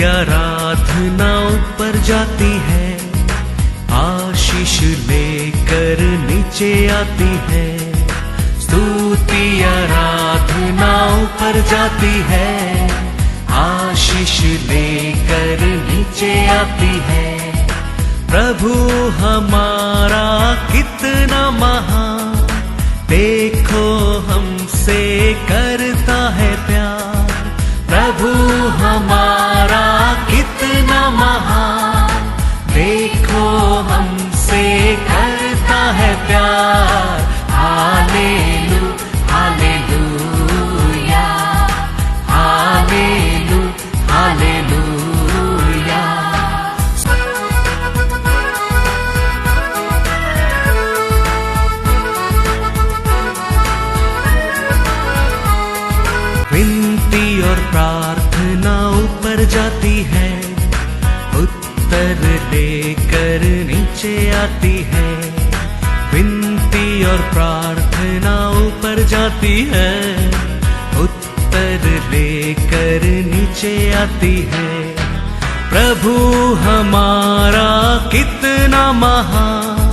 आराधना ऊपर जाती है, आशीष लेकर नीचे आती है। स्तुति आराधना ऊपर जाती है, आशीष लेकर नीचे आती है। प्रभु हमारा कितना महान, देखो हमसे करता है प्यार। प्रभु हमारा कितना महान, देखो हमसे करता है प्यार। हालेलू हालेलूया, हालेलू हालेलूया। विनती और प्रार्थना ऊपर जाती है, उत्तर लेकर नीचे आती है। विनती और प्रार्थना ऊपर जाती है, उत्तर लेकर नीचे आती है। प्रभु हमारा कितना महान,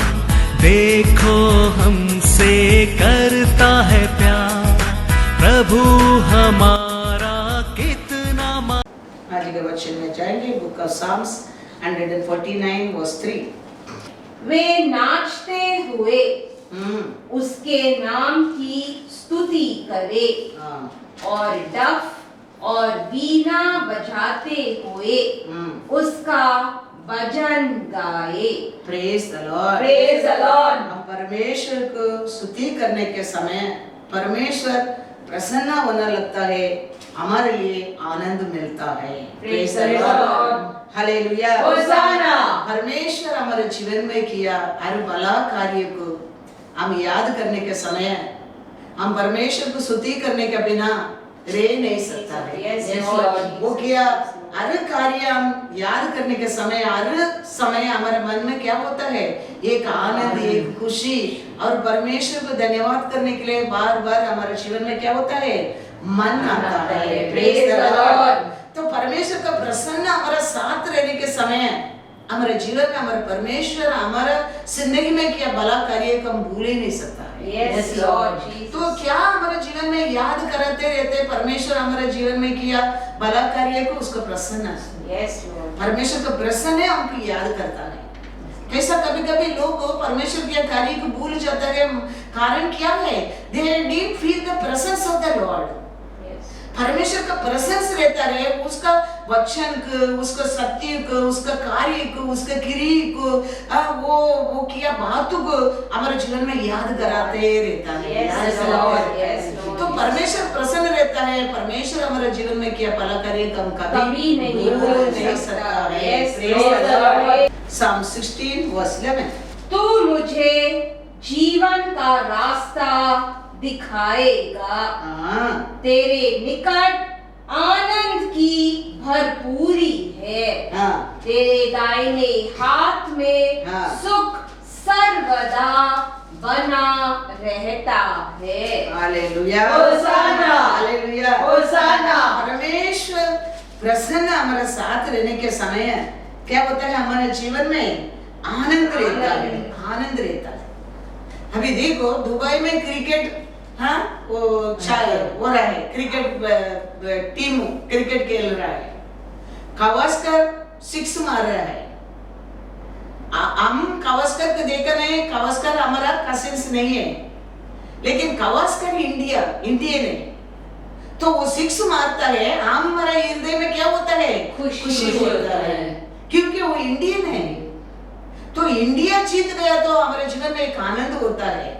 देखो हमसे करता है प्यार। प्रभु हमारा कितना आज के वचन में जाएंगे, बुक ऑफ साम्स 149 वर्स 3। वे नाचते हुए उसके नाम की स्तुति करे और डफ और बीना बजाते हुए उसका भजन गाए। Praise the Lord, praise the Lord. हम परमेश्वर को स्तुति करने के समय परमेश्वर प्रसन्न होने लगता है, हमारे लिए आनंद मिलता है। Praise the Lord, hallelujah, hosanna. परमेश्वर हमारे जीवन में किया हर भला कार्य को हम याद करने के समय हम परमेश्वर को स्तुति करने के बिना रह नहीं सकता है। वो किया हर कार्य हम याद करने के समय हर समय हमारे मन में क्या होता है, एक आनंद, एक खुशी और परमेश्वर को धन्यवाद करने के लिए बार बार हमारे जीवन में क्या होता है, मन आता है। Praise the Lord. तो परमेश्वर का प्रसन्न हमारा साथ रहने के समय हमारे जीवन में हमारे परमेश्वर हमारा जिंदगी में किया भला कार्य को हम भूल ही नहीं सकता है। Yes Lord. तो क्या हमारे जीवन में याद करते रहते परमेश्वर हमारे जीवन में किया भला कार्य को, उसको प्रसन्न है। Yes Lord. परमेश्वर का प्रसन्न है, हमको याद करता है। कैसा कभी कभी लोग परमेश्वर के कार्य को भूल जाता है, कारण क्या है, they didn't feel the presence of the Lord. परमेश्वर का प्रेजेंस रहता है, उसका वचन को, उसका सत्य को, उसका कार्य को, उसका क्रिया को, वो किया बातों को हमारे जीवन में याद कराते रहता है। तो परमेश्वर प्रसन्न रहता है, परमेश्वर हमारे जीवन में किया भला कार्य को हम कभी नहीं भूल नहीं सकता है। Psalm 16 verse 11। तू मुझे जीवन का रास्ता दिखाएगा, तेरे निकट आनंद की भरपूरी है। तेरे दाहिने हाथ में सुख सर्वदा बना रहता है। Hallelujah, hosanna, hallelujah, hosanna. परमेश्वर प्रसन्न हमारे साथ रहने के समय क्या होता है, हमारे जीवन में आनंद रहता है, आनंद रहता है। अभी देखो दुबई में क्रिकेट वो हो रहा है, क्रिकेट टीम क्रिकेट खेल रहा है, गावस्कर 6 मार रहा है। हम गावस्कर को देखा नहीं, गावस्कर हमारा कजिन्स नहीं है, लेकिन गावस्कर इंडियन है। तो वो 6 मारता है, हमारा हृदय में क्या होता है, खुशी होता है, क्योंकि वो इंडियन है। तो इंडिया जीत गया तो हमारे जीवन में एक आनंद होता है।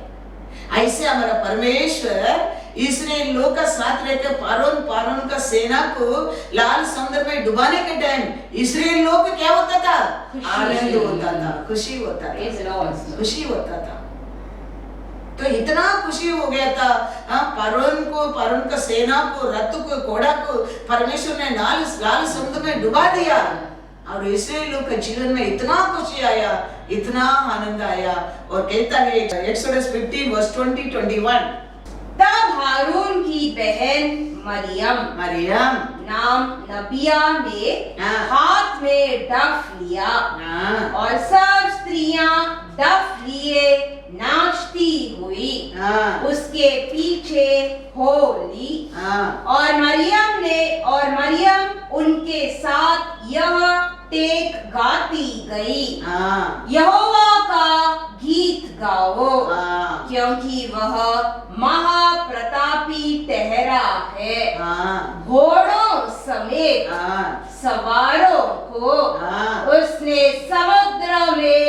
ऐसे हमारा परमेश्वर इस्राएल लोग का साथ रहकर पारोन का सेना को लाल समुद्र में डुबाने के टाइम इस्राएल लोग को क्या होता था, आनंद होता था, खुशी होता था, खुशी होता था। तो इतना खुशी हो गया था, पारोन का सेना को, रथ को, घोड़ा को परमेश्वर ने लाल समुद्र में डुबा दिया। और इस्राएल लोग के जीवन में इतना खुशी आया, इतना आनंद आया। और कहता है एक्सोडस 15 वर्स 20-21, तब हारून की बहन मरियम मरियम नाम नबिया ने हाँ। हाथ में डफ लिया हाँ, और सब स्त्रियां डफ लिए नाचती हुई हाँ, उसके पीछे हो ली। हाँ, और मरियम उनके साथ यह टेक गाती गई, हाँ, यहोवा का गीत गाओ, हाँ, क्योंकि वह महाप्रतापी ठहरा है। हाँ, घोड़ों समेत हाँ, सवारों को हाँ। उसने समुद्र में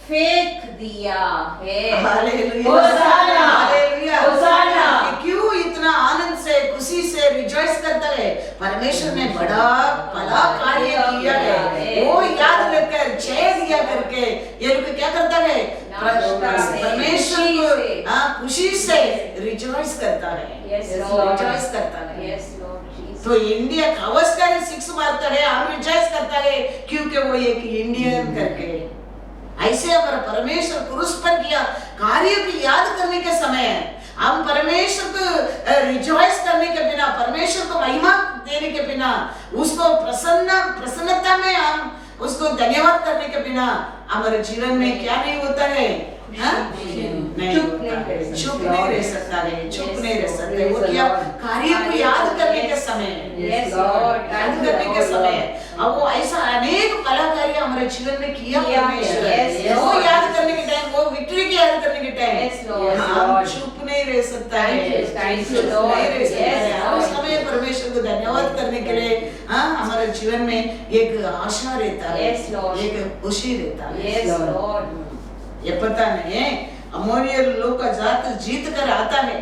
फेंक दिया है। Hallelujah, hosanna, hallelujah. होसाना। ये क्यों इतना आनंद से, खुशी से रिजॉइस करता है? परमेश्वर ने बड़ा भला कार्य किया है, वो याद रखकर जय दिया करके ये लोग क्या करता है? परमेश्वर को खुशी से रिजॉइस करता है, Yes, Lord. रिजॉइस करता है। Yes, Lord Jesus. तो इंडिया गावस्कर 6 मारता है, हम रिजॉइस करता है क्योंकि वो एक इंडियन करके। ऐसे हमारा परमेश्वर क्रूस पर किया कार्य की याद करने के समय हम परमेश्वर को रिजॉइस करने के बिना, परमेश्वर को महिमा देने के बिना, उसको प्रसन्नता में हम उसको धन्यवाद करने के बिना हमारे जीवन में क्या नहीं होता है? चुप नहीं रह सकता है, चुप नहीं रह सकते। वो क्या कार्य को याद करने के समय, याद करने के समय अब वो ऐसा अनेक भला कार्य हमारे जीवन में किया परमेश्वर। वो याद करने के टाइम, वो विक्ट्री की याद करने के टाइम हम चुप नहीं रह सकता है, चुप नहीं रह सकता है। हम उस समय परमेश्वर को धन्यवाद करने के लिए हमारे जीवन में एक आशा रहता है, एक खुशी रहता है। ये पता नहीं अमोरियर लोग का जात जीत कर आता है,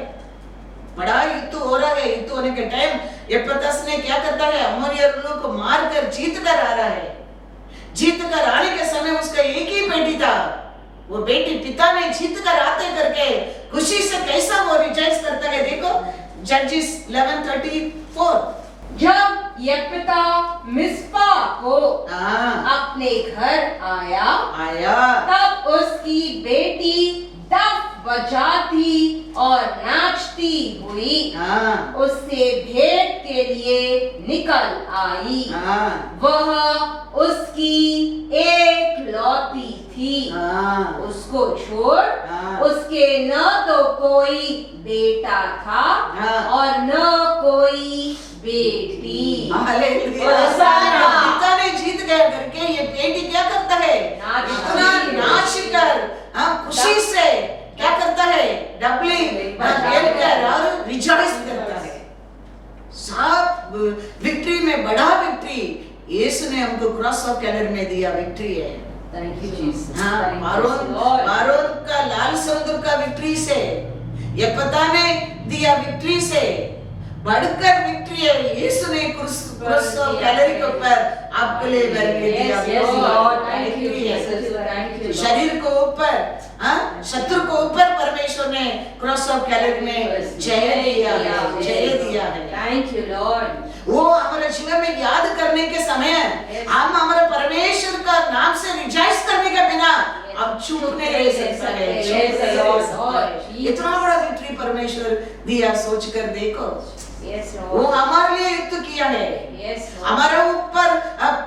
बड़ा युद्ध हो रहा है। युद्ध होने के टाइम ये पतास ने क्या करता है? अमोरियर लोग को मार कर जीत कर आ रहा है। जीत कर आने के समय उसका एक ही बेटी था, वो बेटी पिता ने जीत कर आते करके खुशी से कैसा वो रिजॉइस करता है। देखो जजेस 11:34। जब यिप्तह मिस्पा को अपने घर आया तब उसकी बेटी डफ बजाती और नाचती हुई उससे भेंट के लिए निकल आई। वह उसकी एक लौती थी, उसको छोड़ उसके न तो कोई बेटा था और न कोई बेटी। पिता ने जीत गया करके ये बेटी क्या करता है? इतना नाच कर खुशी से क्या करता है? डबलिंग खेलकर और रिजॉइस करता है। सब विक्ट्री में बड़ा विक्ट्री यीशु ने हमको क्रॉस ऑफ कैलेंडर में दिया विक्ट्री है। Thank you, Jesus. बारोन का लाल समुद्र का विक्ट्री से, ये पता ने दिया विक्ट्री से बढ़कर विक्ट्री है। यीशु ने क्रॉस ऑफ कैलेंडर के ऊपर आपके लिए दिया। शरीर को ऊपर, शत्रु को ऊपर परमेश्वर ने क्रॉस ऑफ कैलेंडर में जय दिया है। Thank you, Lord. वो हमारे जीवन में याद करने के समय हम हमारे परमेश्वर का नाम से रिजॉइस करने के बिना हम चुप नहीं रह सकते। इतना बड़ा विक्ट्री परमेश्वर दिया, सोच कर देखो। वो हमारे लिए युद्ध किया है। हमारे ऊपर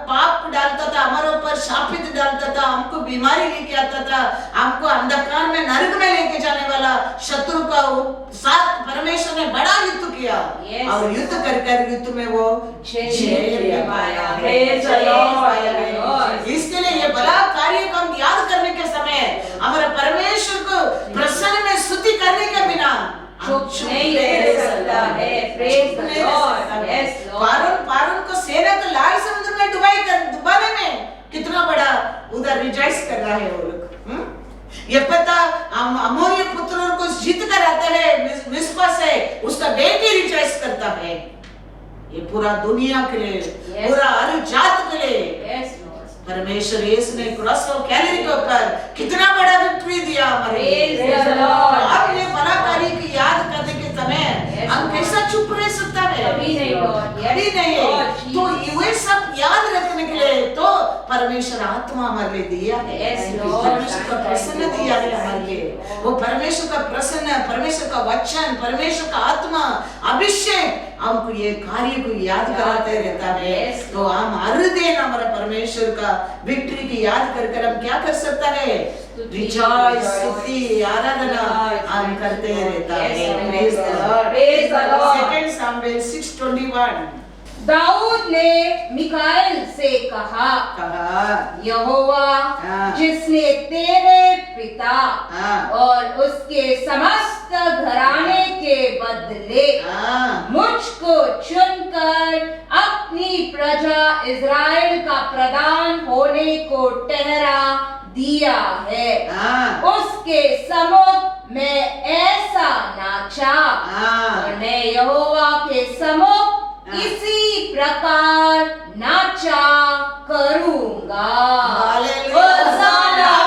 पाप डालता था, हमारे ऊपर शापित डालता था, हमको बीमारी लेके आता था, हमको अंधकार में नरक में लेके जाने वाला शत्रु का साथ परमेश्वर ने बड़ा युद्ध किया और युद्ध कर युद्ध में वो जय पाया है। इसके लिए ये बड़ा कार्य को हम याद करने के समय हमारे परमेश्वर को प्रसन्न में स्तुति करने के बिना चुप नहीं रह सकता है। Praise the Lord. Yes Lord. पारून को सेना को लाल समुद्र में डुबाने में कितना बड़ा उधर रिजॉइस कर रहा है वो लोग। ये पता अमोरिय पुत्रों को जीत कर आता है मिस्पा से, उसका बेटी रिजॉइस करता है। ये पूरा दुनिया के लिए, पूरा हर जात के लिए परमेश्वर यीशु ने क्रॉस ऑफ कैलेंडर के ऊपर कितना बड़ा विक्ट्री दिया हमारे। आपने बड़ा कार्य की याद करने के समय हम कैसा चुप रह सकता है? कभी नहीं। तो ये सब याद रखने के लिए तो परमेश्वर आत्मा हमारे लिए दिया है। Yes, Lord. परमेश्वर का प्रसन्न दिया है हमारे लिए। वो परमेश्वर का प्रसन्न, परमेश्वर का वचन, परमेश्वर का आत्मा, अभिषेक हमको ये कार्य को याद कराते रहता है। Yes. तो हम हर दिन हमारा परमेश्वर का विक्ट्री की याद कर हम क्या कर सकता है? रिजॉइस, स्तुति, आराधना हम करते रहता है। Praise the Lord. Praise the Lord. 2 Samuel 6:21 Dawood ने मिकाएल से कहा, यहोवा हाँ। जिसने तेरे पिता हाँ। और उसके समस्त घराने के बदले मुझको चुनकर अपनी प्रजा इज़राइल का प्रधान होने को ठहरा दिया है, उसके सम्मुख मैं ऐसा नाचा और मैं यहोवा के सम्मुख इसी प्रकार नाचा करूंगा।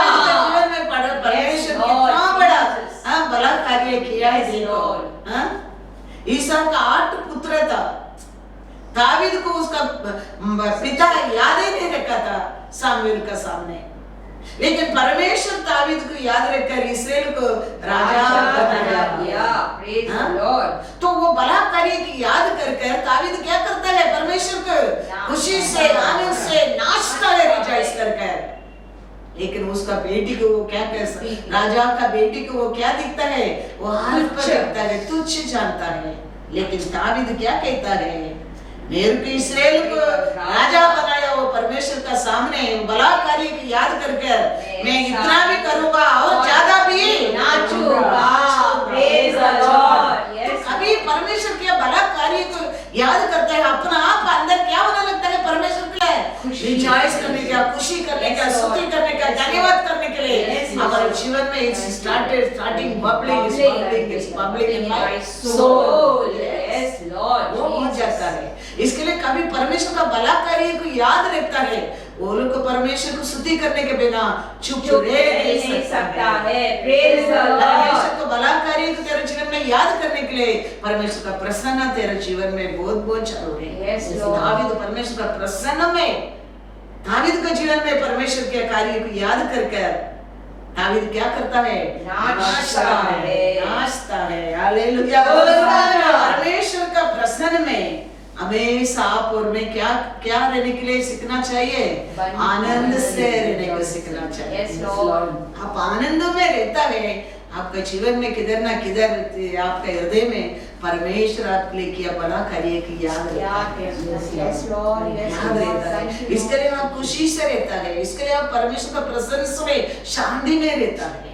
जीवन में परमेश्वर कितना बड़ा भला कार्य किया है। देखो, ईसा का 8 पुत्र था। दावीद को उसका पिता याद ही नहीं रखा था सामुएल का सामने, लेकिन परमेश्वर दावीद को याद रखकर इसराइल को राजा बना दिया। तो वो भला कार्य की याद कर दावीद क्या करता है? परमेश्वर को खुशी से, आनंद से नाचता है, रिजॉइस कर। लेकिन उसका बेटी को वो क्या कर, राजा का बेटी को वो क्या दिखता है? वो हाथ पर रखता है, तुच्छ जानता है। लेकिन दावीद क्या कहता है? मेरे को इसराइल को राजा बनाया वो परमेश्वर का सामने भला कार्य की याद कर मैं इतना भी करूंगा और ज्यादा भी नाचूंगा। Praise the Lord. तो कभी परमेश्वर के भला कार्य को याद करता है, अपना आप अंदर क्या होने लगता है? परमेश्वर के लिए रिजॉइस करने का, खुशी करने का, स्तुति करने का, धन्यवाद करने के लिए हमारे जीवन में it's starting bubbling in my soul. Yes, Lord. वो हो जाता है। इसके लिए कभी परमेश्वर का भला कार्य को याद रखता है, वो लोग को परमेश्वर को स्तुति करने के बिना चुप रह नहीं सकता है। Praise the Lord. परमेश्वर को भला कार्य को तेरे जीवन में याद करने के लिए परमेश्वर का प्रसन्न तेरे जीवन में बहुत जरूरी है। Yes, Lord. दावीद परमेश्वर का प्रसन्न में, दावीद के जीवन में परमेश्वर के कार्य को याद कर दावीद क्या करता है? नाचता है। हालेलुया। परमेश्वर का प्रसन्न में हमेशा आप और मैं क्या रहने के लिए सीखना चाहिए? आनंद से रहने को सीखना चाहिए। Yes, Lord. आप आनंद में रहता है, आपका जीवन में किधर ना किधर आपका हृदय में परमेश्वर आपके लिए किया बड़ा कार्य की याद रहता है। इसके लिए आप खुशी से रहता है, इसके लिए आप परमेश्वर का प्रसन्न में, शांति में रहता है,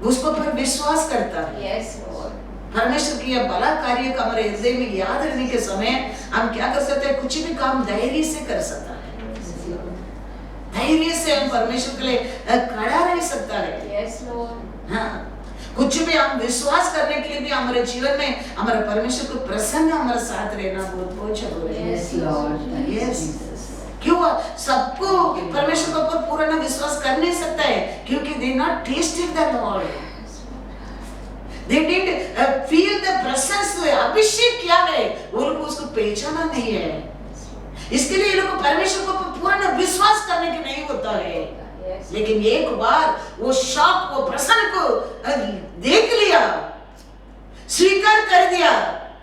उसको पर विश्वास करता है। परमेश्वर की यह भला कार्य का हमारे हृदय में याद रहने के समय हम क्या कर सकते हैं? कुछ भी काम धैर्य से कर सकता है। धैर्य से हम परमेश्वर के लिए खड़ा रह सकता है। हाँ, कुछ भी हम विश्वास करने के लिए भी हमारे जीवन में हमारे परमेश्वर को प्रसन्न हमारे साथ रहना बहुत जरूरी है। Yes. क्यों? सबको परमेश्वर के ऊपर पूरा ना विश्वास कर नहीं सकता है, क्योंकि they not tasted the Lord. They didn't feel the presence. अभिषेक क्या है वो लोग उसको पहचाना नहीं है। इसके लिए लोग परमेश्वर को पूरा विश्वास करने के नहीं होता है। लेकिन एक बार वो शॉक, वो प्रसन्न को देख लिया, स्वीकार कर दिया,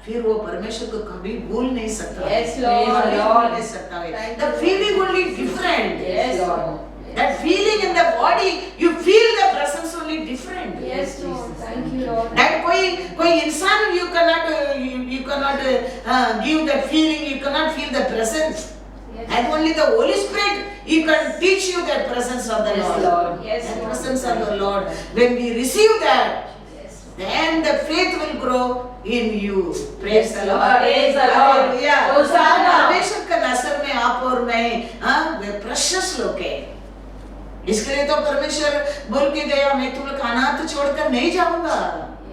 फिर वो परमेश्वर को कभी भूल नहीं सकता। Yes, Lord. नहीं सकता है। The feeling only different. Yes, Lord. That feeling in the body, you feel the presence only different. Yes, Lord. Thank you, Lord. That कोई इंसान you cannot give that feeling, you cannot feel the presence. And only the Holy Spirit He can teach you that presence of the Lord. Yes, That Lord. presence of the Lord. When we receive that, Yes. then the faith will grow in you. Praise the Lord. Praise the Lord. Hallelujah. Hosanna. परमेश्वर का नजर में आप और मैं वे precious लोग हैं। इसके लिए तो परमेश्वर बोल के गया, मैं तुम लोग अनाथ छोड़कर नहीं जाऊंगा।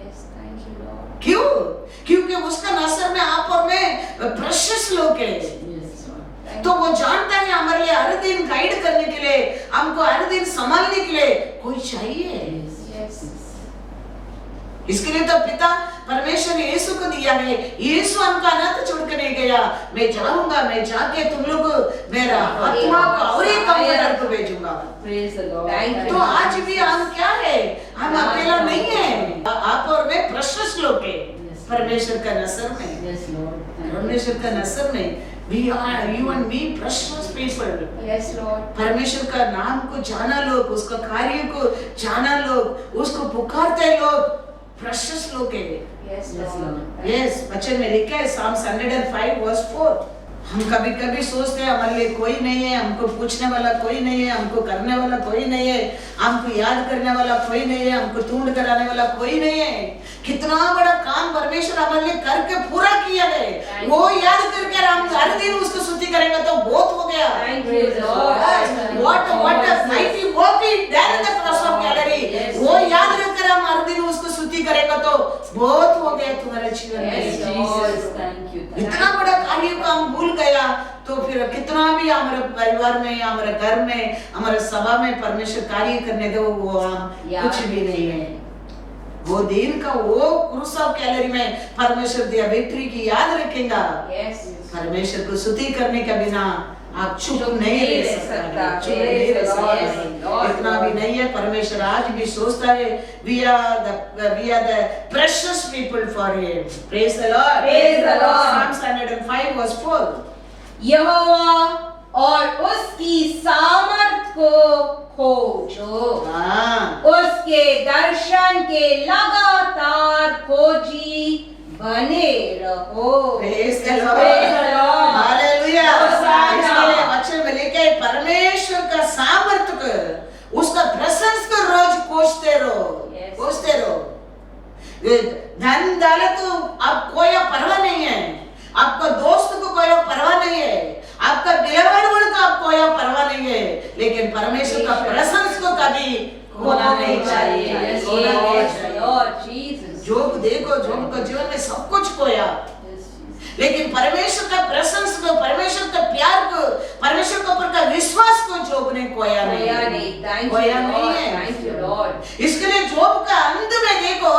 Yes, thank you, Lord. क्यों? क्योंकि उसका नजर में आप और मैं precious लोग हैं। तो वो जानता है हमारे लिए हर दिन गाइड करने के लिए, हमको हर दिन संभालने के लिए कोई चाहिए। Yes. इसके लिए तो पिता परमेश्वर ने यीशु को दिया है। यीशु हमका अनाथ छोड़ के नहीं गया, मैं जाऊंगा, मैं जाके तुम लोग मेरा आत्मा को और एक कंफर्टर को भेजूंगा। Praise the Lord. Thank you. तो आज भी हम क्या है, हम अकेला नहीं है, आप और मैं प्रेशियस लोग हैं परमेश्वर का नजर में। Yes, Lord. Thank you. परमेश्वर का नजर में we are you and me precious people। Yes, Lord. परमेश्वर का नाम को जाना लोग, उसका कार्य को जाना लोग, उसको पुकारते लोग प्रेशियस लोग हैं। Yes, Lord. यस, वचन में लिखा है Psalms 105 verse 4। हम कभी कभी सोचते हैं हमारे लिए कोई नहीं है, हमको पूछने वाला कोई नहीं है, हमको करने वाला कोई नहीं है, हमको याद करने वाला कोई नहीं है, हमको ढूंढ कराने वाला कोई नहीं है। कितना बड़ा काम परमेश्वर हमारे लिए करके पूरा किया है, वो याद करके हम हर दिन उसको स्तुति करेंगे तो बहुत हो गया। Thank you, Lord. What a mighty work he done in the cross of Calvary। वो याद रखकर हम हर दिन उसको स्तुति करेंगे तो बहुत हो गया तुम्हारे जीवन में। Yes, Jesus. Thank you. इतना बड़ा कार्य को हम भूल गया तो फिर कितना भी हमारे परिवार में, हमारे घर में, हमारे सभा में परमेश्वर कार्य करने दो, वो हम कुछ भी नहीं है। वो दिन का वो क्रूस ऑफ कैलरी में परमेश्वर दिया विक्ट्री की याद रखेगा। Yes. परमेश्वर को स्तुति करने के बिना आप चुप नहीं रह सकता, चुप नहीं रह सकता। इतना भी नहीं है, परमेश्वर आज भी सोचता है we are the precious people for him। Praise the Lord। Praise the Lord। Psalms 105 verse 4। यहोवा और उसकी सामर्थ को खोजो, हाँ, उसके दर्शन के लगातार खोजी बने रहो। Praise the Lord। Praise the Lord। Hallelujah। Hosanna। इसलिए वचन में लिखा है परमेश्वर का सामर्थ्य को, उसका प्रेजेंस को रोज खोजते रहो, Yes। खोजते रहो। धन दौलत अब कोई परवाह नहीं है, आपका दोस्त को कोई परवाह नहीं है, आपका बिलवड को आप कोई परवाह नहीं है, लेकिन परमेश्वर का प्रेजेंस को कभी खोना नहीं चाहिए, खोना नहीं चाहिए। जोब देखो, जोब का जीवन में सब कुछ खोया, लेकिन परमेश्वर का प्रेजेंस को, परमेश्वर का प्यार को, परमेश्वर के ऊपर का विश्वास को जोब ने खोया नहीं, खोया नहीं है। इसके लिए जोब का अंत में देखो,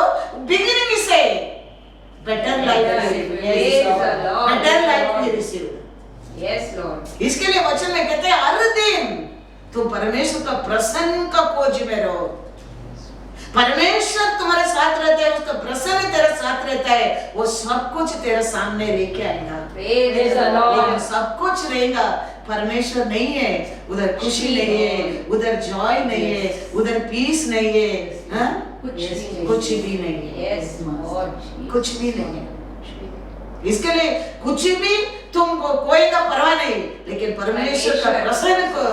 बिगिनिंग से बेटर लाइफ रिसीव। इसके लिए वचन में कहते हैं हर दिन तुम परमेश्वर का प्रसन्न का खोज में रहो। परमेश्वर तुम्हारे साथ रहता है, उसका प्रसन्न तेरे साथ रहता है, वो सब कुछ तेरे सामने लेके आएगा। लेकिन सब कुछ रहेगा, परमेश्वर नहीं है, उधर खुशी नहीं है, उधर जॉय नहीं है, उधर पीस नहीं है, हाँ? कुछ भी नहीं है, कुछ भी नहीं है। इसके लिए कुछ भी तुमको कोई का परवाह नहीं, लेकिन परमेश्वर का प्रसन्न को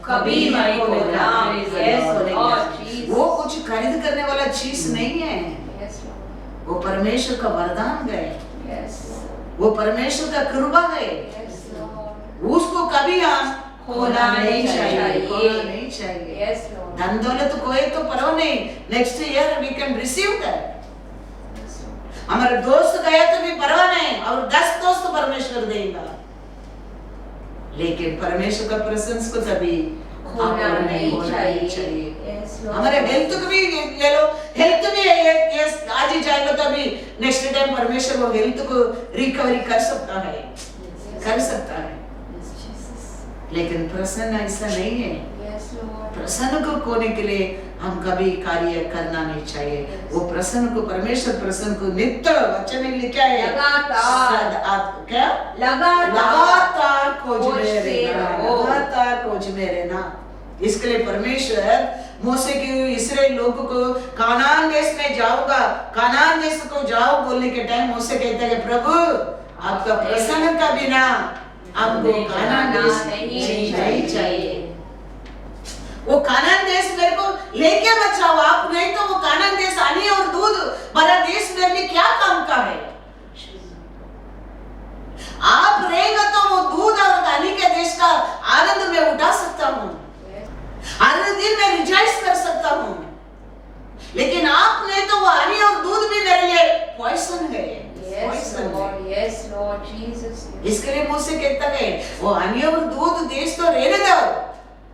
कभी नहीं खोना। वो कुछ खरीद करने वाला चीज नहीं है, वो परमेश्वर का वरदान है, वो परमेश्वर का कृपा है, उसको कभी हम खोना नहीं चाहिए, खोना नहीं चाहिए। धन दौलत कोई तो परवाह नहीं, next year we can receive that. हमारे दोस्त गया तो भी परवाह नहीं, और 10 दोस्त परमेश्वर देगा, लेकिन परमेश्वर का प्रेजेंस को कभी खोना नहीं चाहिए। हमारे हेल्थ को भी ले लो, हेल्थ भी आज ही जाएगा तो अभी नेक्स्ट टाइम परमेश्वर वो हेल्थ को रिकवरी कर सकता है, कर सकता है, लेकिन प्रसन्न ऐसा नहीं है। प्रसन्न को खोने के लिए हम कभी कार्य करना नहीं चाहिए। वो प्रसन्न को, परमेश्वर प्रसन्न को नित्य वचन में लिखा है, क्या लगातार खोजते रहना। इसके लिए परमेश्वर मूसा के इस्राएल लोगों को कानान देश में जाऊंगा, कानान देश को जाओ बोलने के टाइम मूसा कहता है प्रभु आपका प्रसन्न का बिना हमको कानान देश नहीं चाहिए। वो कानान देश मेरे को लेके बचाओ आप, नहीं तो वो कानान देश आनी और दूध भरा देश मेरे लिए क्या काम का है। आप रहेगा तो वो दूध और पानी के देश का आनंद मैं उठा सकता हूँ, हर दिन मैं रिजॉइस कर सकता हूँ, लेकिन आप नहीं तो वो हनी और दूध भी मेरे लिए पॉइजन है। इसके लिए मुझसे कहता है वो हनी और दूध देश तो रहने दो,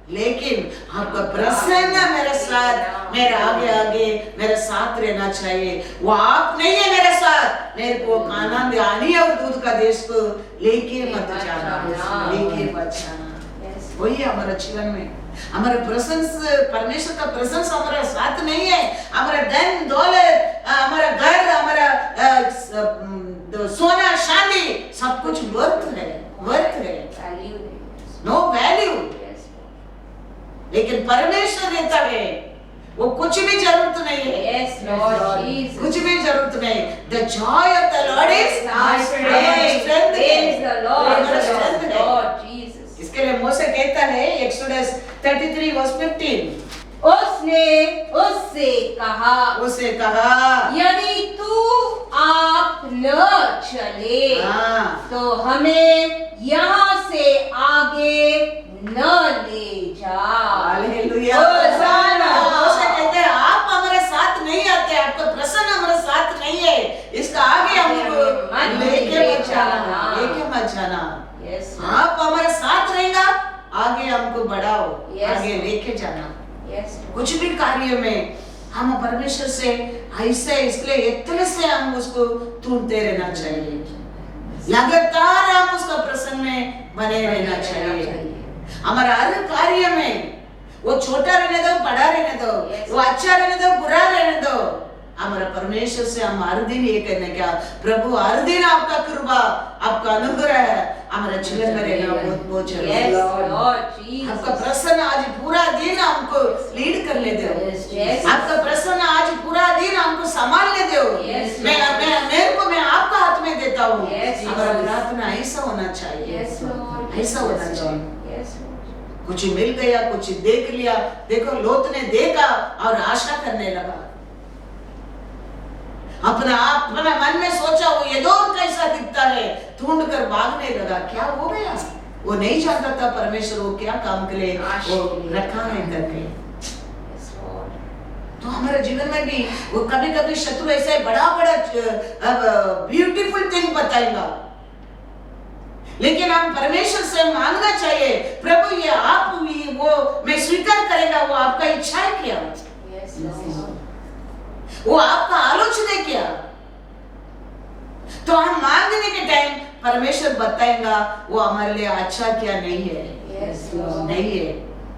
लेकिन आपका प्रसन्न मेरे साथ मेरे आगे आगे मेरे साथ रहना चाहिए। वो आप नहीं है मेरे साथ, मेरे को आनंद आनी और दूध का देश को लेके मत जाना, लेके मत जाना। वही है हमारा जीवन में, हमारा प्रेजेंस, परमेश्वर का प्रेजेंस हमारा साथ नहीं है। हमारा धन दौलत, हमारा घर, हमारा सोना चांदी सब कुछ वर्थ है, नो वैल्यू। लेकिन परमेश्वर रहता है, वो कुछ भी जरूरत नहीं है। Yes, Lord Jesus. कुछ भी जरूरत नहीं। The joy of the Lord is My strength. Praise the Lord. हमारा strength है। Lord Jesus. इसके लिए मूसा कहता है एक्सोडस 33 वर्स 15, उसने उससे कहा, उसे कहा यदि तू आप न चले हाँ, तो हमें यहाँ से आगे न ले जा। हालेलुया। होशाना। मूसा कहते हैं आप हमारे साथ नहीं आते, आपका प्रसन्न हमारे साथ नहीं है, इसका आगे हमको लेके मत जाना, लेके मत जाना। Yes, आप हमारे साथ रहेगा, आगे हमको बढ़ाओ, Yes. आगे लेके जाना। yes, कुछ भी कार्य में हम परमेश्वर से ऐसे, इसलिए इतने से हम उसको ढूंढते रहना चाहिए, लगातार हम उसका प्रसन्न में बने रहना चाहिए। हमारा हर कार्य में, वो छोटा रहने दो, बड़ा रहने दो, Yes. वो अच्छा रहने दो, बुरा रहने दो, हमारा परमेश्वर से हम हर दिन ये कहने क्या, प्रभु हर दिन आपका कृपा, आपका अनुग्रह हमारे जीवन में रहना बहुत बहुत जरूरी yes, है। Lord Jesus. आपका प्रसन्न आज पूरा दिन हमको लीड कर ले दो, Yes. आपका प्रसन्न आज पूरा दिन हमको संभाल ले दो। Yes. मैं आपका हाथ में देता हूँ। Yes. हमारा प्रार्थना ऐसा होना चाहिए, Yes, Lord. ऐसा होना चाहिए। Yes, Lord. कुछ मिल गया, कुछ देख लिया, देखो लोत ने देखा और आशा करने लगा, अपना मन में सोचा वो यदोर कैसा दिखता है, ढूंढ कर भागने लगा। क्या हो गया, वो नहीं जानता था परमेश्वर वो क्या काम के लिए वो रखा है करके। Yes, Lord. तो हमारे जीवन में भी वो कभी कभी शत्रु ऐसे बड़ा ब्यूटीफुल थिंग बताएगा, लेकिन हम परमेश्वर से मांगना चाहिए, प्रभु ये आप वो मैं स्वीकार करेगा, वो आपका इच्छा है क्या, Yes, Lord. वो आपका आलोचना है क्या। तो हम मांगने के टाइम परमेश्वर बताएगा वो हमारे लिए अच्छा क्या नहीं है। Yes, Lord. नहीं है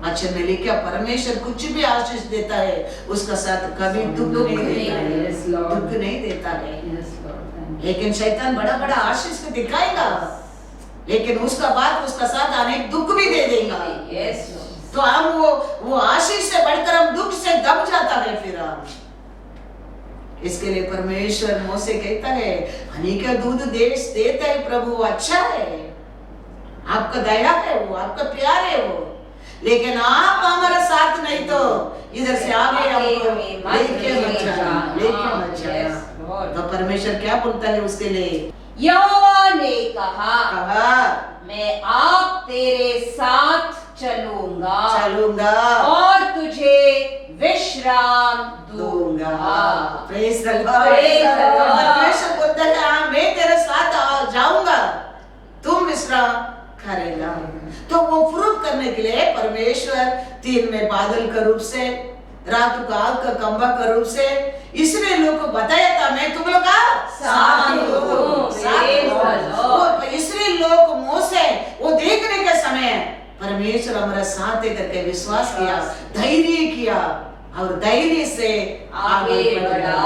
अच्छा नहीं, क्या परमेश्वर कुछ भी आशीष देता है उसका साथ कभी दुख नहीं देता है, Yes, Lord. दुख नहीं देता है। Yes, Lord. लेकिन शैतान बड़ा बड़ा आशीष को दिखाएगा, लेकिन उसका बाद उसका साथ अनेक दुख भी दे देगा। Yes, Lord. तो हम वो आशीष से बढ़कर हम दुख से दब जाता है फिर हम। इसके लिए परमेश्वर मोसे कहता है हनी का दूध देश देता है प्रभु, वो अच्छा है, आपका दया है, वो आपका प्यार है वो, लेकिन आप हमारा साथ नहीं तो इधर से आगे हमको लेके मत जाना। तो परमेश्वर क्या बोलता है उसके लिए, यहोवा ने कहा कहा मैं आप तेरे साथ चलूंगा और तुझे विश्राम दूंगा। Praise the Lord. Praise the Lord. परमेश्वर बोलता है हाँ मैं तेरे साथ जाऊंगा, तुम विश्राम करेगा। तो वो प्रूव करने के लिए परमेश्वर दिन में बादल का रूप से, रात को आग का खंभा का रूप से इसने लोग को बताया था मैं तुम लोग का साथ हूँ। इसलिए लोग मोसे वो देखने के समय परमेश्वर हमारा साथ है करके विश्वास किया, धैर्य किया और धैर्य से आगे बढ़ा।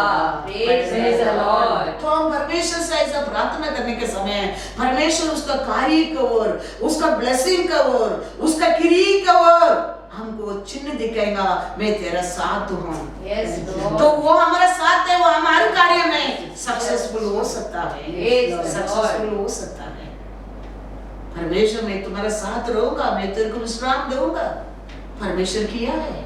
तो हम परमेश्वर से ऐसा प्रार्थना करने के समय परमेश्वर उसका कार्य की ओर, उसका ब्लेसिंग की ओर, उसका क्रिया की ओर हमको चिन्ह दिखाएगा मैं तेरा साथ हूँ। Yes, Lord. तो वो हमारा साथ है, वो हमारे कार्य में सक्सेसफुल हो सकता है, Yes, Lord. सक्सेसफुल हो सकता है। परमेश्वर मैं तुम्हारा साथ रहूंगा, मैं तेरे को विश्राम दूंगा, परमेश्वर किया है।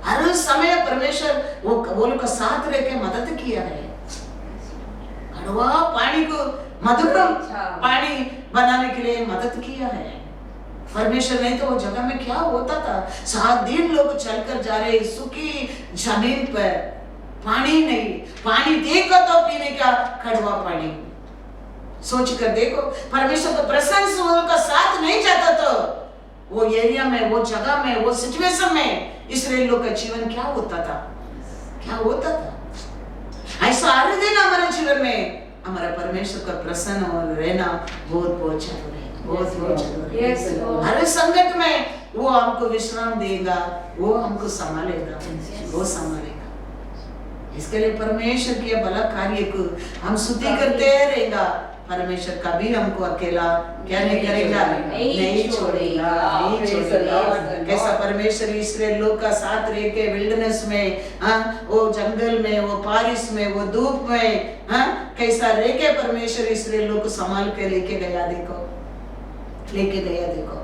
हर समय परमेश्वर वो लोग का साथ रह के मदद किया है। कड़वा पानी को मधुर पानी बनाने के लिए मदद किया है। परमेश्वर नहीं तो वो जगह में क्या होता था, 7 दिन लोग चलकर जा रहे सूखी जमीन पर, पानी नहीं, पानी देखो तो पीने का कड़वा पानी। सोच कर देखो परमेश्वर का प्रसन्न का साथ नहीं जाता तो वो एरिया में, वो जगह में, वो सिचुएशन में इसराइल लोग का जीवन क्या होता था, क्या होता था। ऐसा हर दिन हमारे जीवन में हमारा परमेश्वर का प्रसन्न और रहना बहुत बहुत जरूरी है, बहुत बहुत जरूरी है। हर संकट में वो हमको विश्राम देगा, वो हमको संभालेगा, वो संभालेगा। इसके लिए परमेश्वर के भला कार्य को हम स्तुति करते रहेगा। परमेश्वर कभी हमको अकेला क्या नहीं करेगा, नहीं छोड़ेगा, नहीं छोड़ेगा। कैसा परमेश्वर इसराइल लोग का साथ रह के विल्डरनेस में, वो जंगल में, वो बारिश में, वो धूप में, कैसा रह के परमेश्वर इसराइल लोग को संभाल के लेके गया, देखो लेके गया, देखो।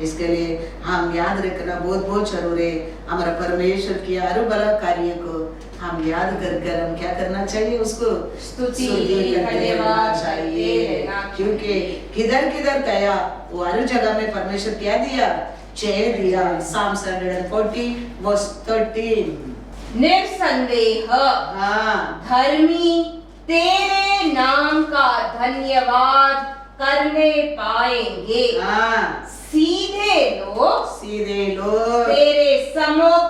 इसके लिए हम याद रखना बहुत बहुत जरूरी है। हमारा परमेश्वर की हर भला कार्य को हम याद कर हम क्या करना चाहिए, उसको स्तुति करते रहना चाहिए। क्योंकि किधर किधर गया वो हर जगह में परमेश्वर क्या दिया, जय दिया। Psalm 140 verse 13। निर्संदेह धर्मी तेरे नाम का धन्यवाद करने पाएंगे। सीधे लोग तेरे सम्मुख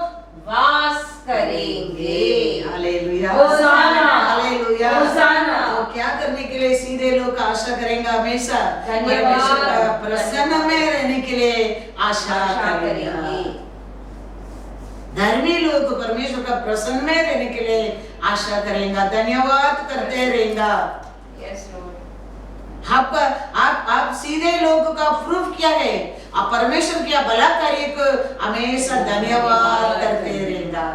वास करेंगे। Hallelujah, hosanna, hallelujah. होसाना। तो क्या करने के लिए सीधे लोग आशा करेंगे, हमेशा धन्यवाद, परमेश्वर का प्रसन्न में रहने के लिए आशा करेंगे। धर्मी लोग परमेश्वर का प्रसन्न में रहने के लिए आशा करेंगे, धन्यवाद करते रहेगा। आप सीधे लोगों का प्रूफ क्या है, आप परमेश्वर किया भला कार्य को हमेशा धन्यवाद करते रहेगा।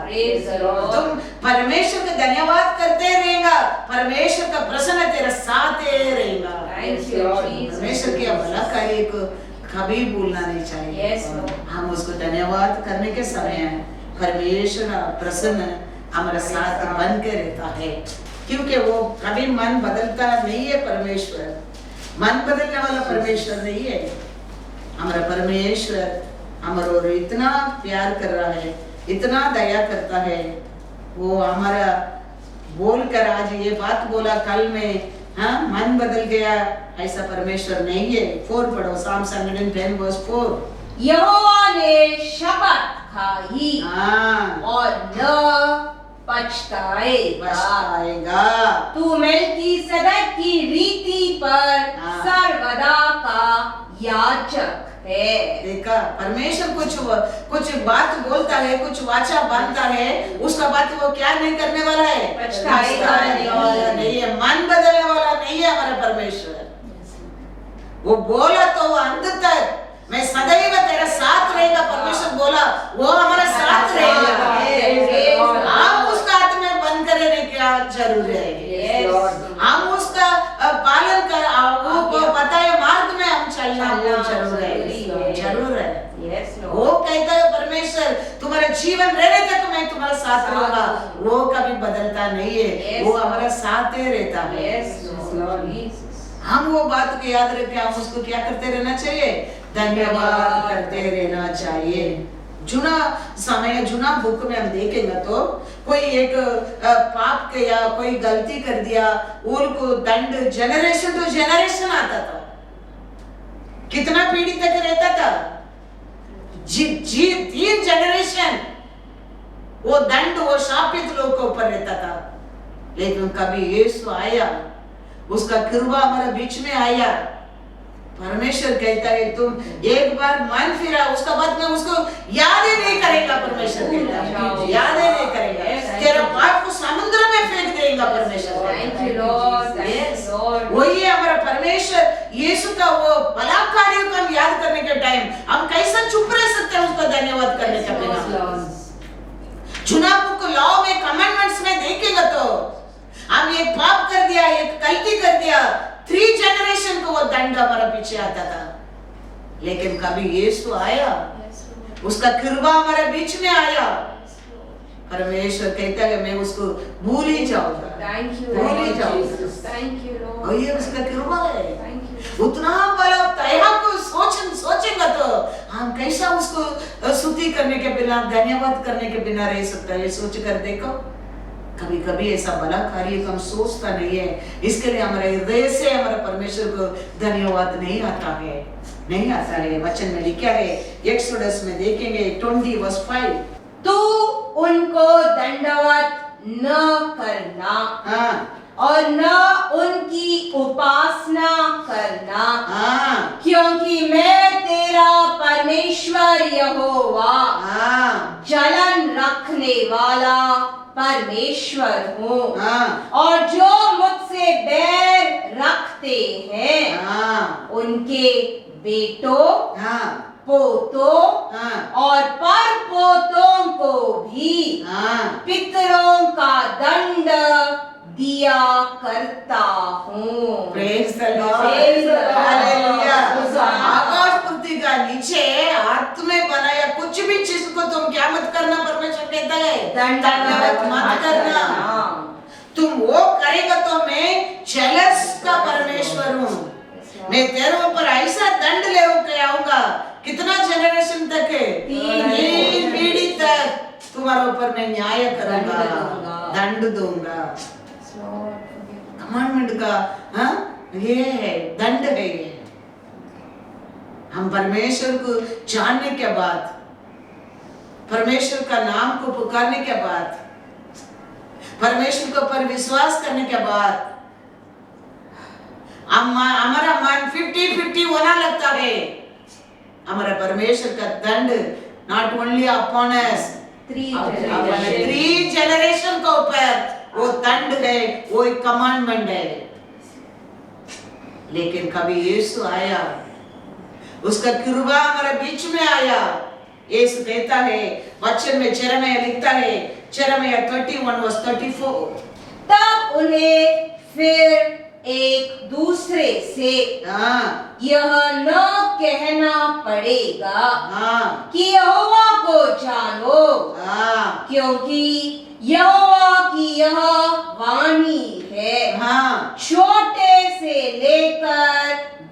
तुम परमेश्वर का धन्यवाद करते रहेगा, परमेश्वर का प्रसन्न तेरा साथ रहेगा। परमेश्वर किया भला कार्य को कभी भूलना नहीं चाहिए। हम उसको धन्यवाद करने के समय परमेश्वर प्रसन्न हमारे साथ बन के रहता है, क्योंकि वो कभी मन बदलता नहीं है। परमेश्वर मन बदलने वाला परमेश्वर नहीं है। हमारा परमेश्वर हमारे और इतना प्यार कर रहा है, इतना दया करता है। वो हमारा बोलकर आज ये बात बोला, कल में मन बदल गया, ऐसा परमेश्वर नहीं है। 4 पढ़ो, Psalm 110 verse 4। यहोवा ने शपथ खाई और न पछताएगा। तू मेल्कीसेदेक की रीति पर सर्वदा का याजक है। देखा, परमेश्वर कुछ बात बोलता है, कुछ वाचा बांधता है, उसका बात वो क्या नहीं करने वाला है, पछताएगा नहीं है, मन बदलने वाला नहीं है हमारा परमेश्वर। वो बोला तो अंत तक मैं सदैव तेरा साथ रहेगा, परमेश्वर बोला, वो हमारा साथ रहेगा। हम उसका हाथ में बंद कर रहने क्या जरूर है, हम उसका पालन कर, वो पता है मार्ग में हम चलना बहुत जरूर है, जरूर है। वो कहता है परमेश्वर तुम्हारा जीवन रहने तक मैं तुम्हारा साथ रहूंगा, वो कभी बदलता नहीं है, वो हमारा साथ ही रहता है। हम वो बात को याद रखें, हम उसको क्या करते रहना चाहिए, धन्यवाद करते रहना चाहिए। जुना बुक में हम देखेंगे तो कोई एक पाप किया, कोई गलती कर दिया, उनको दंड जनरेशन टू जनरेशन आता था। कितना पीढ़ी तक रहता था, 3 जनरेशन वो दंड, वो शापित लोग के ऊपर रहता था। लेकिन कभी यीशु आया, उसका कृपा हमारे बीच में आया। परमेश्वर कहता है तुम एक बार मन फिरा, उसका बाद में उसको याद ही नहीं करेगा। परमेश्वर कहता है याद ही नहीं करेगा, तेरा पाप को समुद्र में फेंक देगा परमेश्वर। वही है हमारा परमेश्वर। यीशु का वो भला कार्य को हम याद करने के टाइम हम कैसा चुप रह सकते हैं उसका धन्यवाद करने के बिना। चुनाव को लॉ में, कमांडमेंट्स में देखेगा तो हम एक पाप कर दिया, एक गलती कर दिया, 3 जनरेशन को वो दंड हमारा पीछे आता था। लेकिन कभी यीशु आया, उसका कृपा हमारे बीच में आया। परमेश्वर कहता है मैं उसको भूल ही जाऊंगा, भूल ही जाऊंगा। और ये उसका कृपा है। उतना बड़ा दया को सोचेंगे तो हम कैसा उसको स्तुति करने के बिना, धन्यवाद करने के बिना रह सकता है। सोच कर देखो, कभी कभी ऐसा भला कार्य को हम सोचता नहीं है, इसके लिए हमारे हृदय से हमारे परमेश्वर को धन्यवाद नहीं आता है, नहीं आता है। वचन में लिखा है, एक्सोडस में देखेंगे 20:5, तू उनको दंडवत न करना हाँ और न उनकी उपासना करना, हाँ क्योंकि मैं तेरा परमेश्वर यहोवा हाँ जलन रखने वाला परमेश्वर हूँ, हाँ और जो मुझसे बैर रखते हैं हाँ उनके बेटों, हाँ पोतों हाँ और पर पोतों को भी हाँ पितरों का दंड दिया करता हूँ। Praise the Lord. Praise the Lord. Hallelujah. आकाश पृथ्वी का नीचे हाथ में बनाया कुछ भी चीज को तुम क्या मत करना, परमेश्वर कहता है दंडवत मत करना। तुम वो करेगा तो मैं जेलस का परमेश्वर हूँ, मैं तेरे ऊपर ऐसा दंड ले होकर आऊंगा। कितना जनरेशन तक है? 3 पीढ़ी तक तुम्हारे ऊपर मैं न्याय करूंगा, दंड दूंगा। कमांडमेंट का हाँ ये है, दंड है ये। हम परमेश्वर को जानने के बाद, परमेश्वर का नाम को पुकारने के बाद, परमेश्वर के ऊपर विश्वास करने के बाद हमारा मन 50-50 होना लगता है। हमारा परमेश्वर का दंड not only upon us, 3 generation के ऊपर वो दंड है, वो एक कमांडमेंट है। लेकिन कभी यीशु आया, उसका कृपा हमारे बीच में आया। यीशु कहता है, वचन में यिर्मयाह लिखता है, यिर्मयाह 31:34, तब उन्हें फिर एक दूसरे से हाँ यह न कहना पड़ेगा हाँ कि यहोवा को जानो, हाँ क्योंकि यहोवा की यह वाणी है, हाँ छोटे से लेकर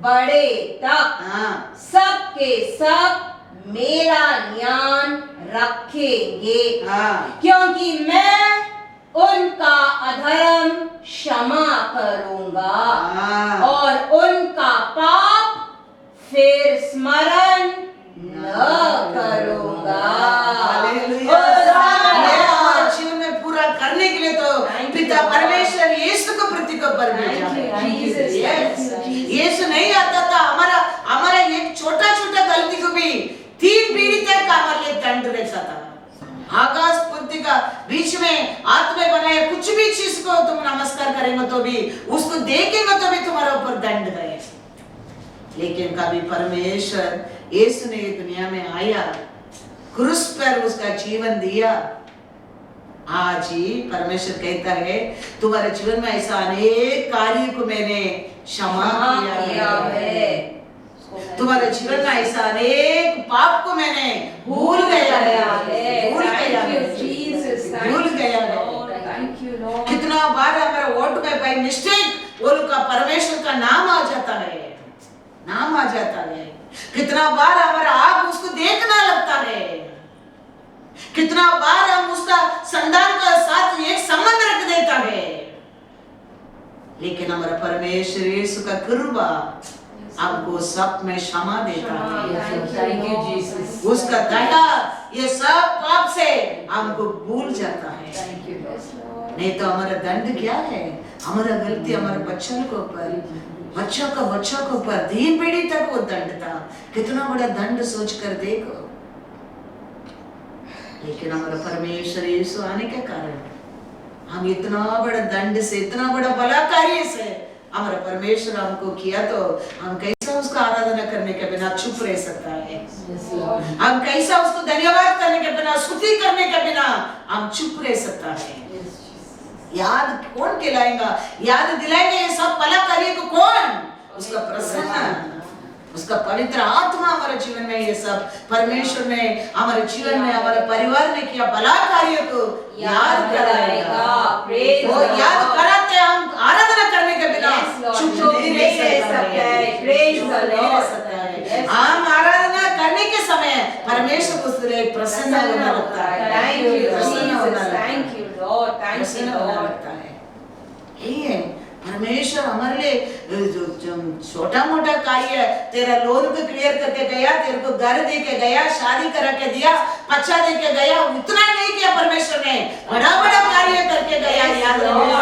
बड़े तक हाँ सब के सब मेरा ज्ञान रखेंगे, हाँ क्योंकि मैं उनका अधर्म क्षमा करूंगा हाँ। और उनका पाप फिर स्मरण न करूंगा। हालेलुया। ये हमारे जीवन में पूरा करने के लिए तो पिता परमेश्वर यीशु को प्रति को पर भेजा है। यीशु नहीं आता था, हमारा एक छोटा छोटा गलती को भी 3 पीढ़ी तक हमारे लिए दंड रहता था। आकाश पृथ्वी का बीच में हाथ में बनाया कुछ भी चीज को तुम नमस्कार करेंगे तो भी, उसको देखेंगे तो भी तुम्हारे ऊपर दंड है। लेकिन कभी परमेश्वर यीशु ने दुनिया में आया, क्रूस पर उसका जीवन दिया। आज ही परमेश्वर कहता है, तुम्हारे जीवन में ऐसा अनेक कार्य को मैंने क्षमा किया है, तुम्हारे जीवन में ऐसा अनेक पाप को मैंने भूल गया है, भूल गया है। कितना बार हमारे वोट में बाय मिस्टेक वो लोग का परमेश्वर का नाम आ जाता है, नाम आ जाता है। कितना बार हमारा आँख उसको देखना लगता है, कितना बार हम उसका संतान का साथ एक संबंध रख देता है। लेकिन हमारा परमेश्वर यीशु का कृपा हमको सब में क्षमा देता है। उसका दया ये सब पाप से हमको भूल जाता है। नहीं तो हमारा दंड क्या है? हमारा गलती हमारे बच्चों के ऊपर, बच्चों के ऊपर 3 पीढ़ी तक वो दंड था। कितना बड़ा दंड सोच कर देखो। लेकिन हमारा परमेश्वर यीशु आने के कारण हम इतना बड़ा दंड से, इतना बड़ा भला कार्य से हमारा परमेश्वर हमको किया, तो हम कैसा उसका आराधना करने के बिना चुप रह सकता है? हम कैसा उसको धन्यवाद करने के बिना, स्तुति करने के बिना हम चुप रह सकता है? याद कौन खिलाएगा, याद दिलाएगा ये सब भला कार्य को कौन? उसका प्रसन्न, उसका पवित्र आत्मा हमारे जीवन में ये सब परमेश्वर ने हमारे जीवन में, हमारे परिवार में किया भला कार्य को याद कराएगा। वो याद कराते हम आराधना करने के बिना चुप नहीं रह सकता है। हम आराधना करने के समय परमेश्वर को प्रसन्न होना लगता है। Lord. Thank you, प्रसन्न बना Lord. देता है। यही है परमेश्वर हमारे लिए जो छोटा मोटा कार्य तेरा लोन को क्लियर करके गया, तेरे को घर दे के गया, शादी करा के दिया, बच्चा दे के गया, उतना नहीं किया परमेश्वर ने, बड़ा बड़ा कार्य करके गया। याद रखना,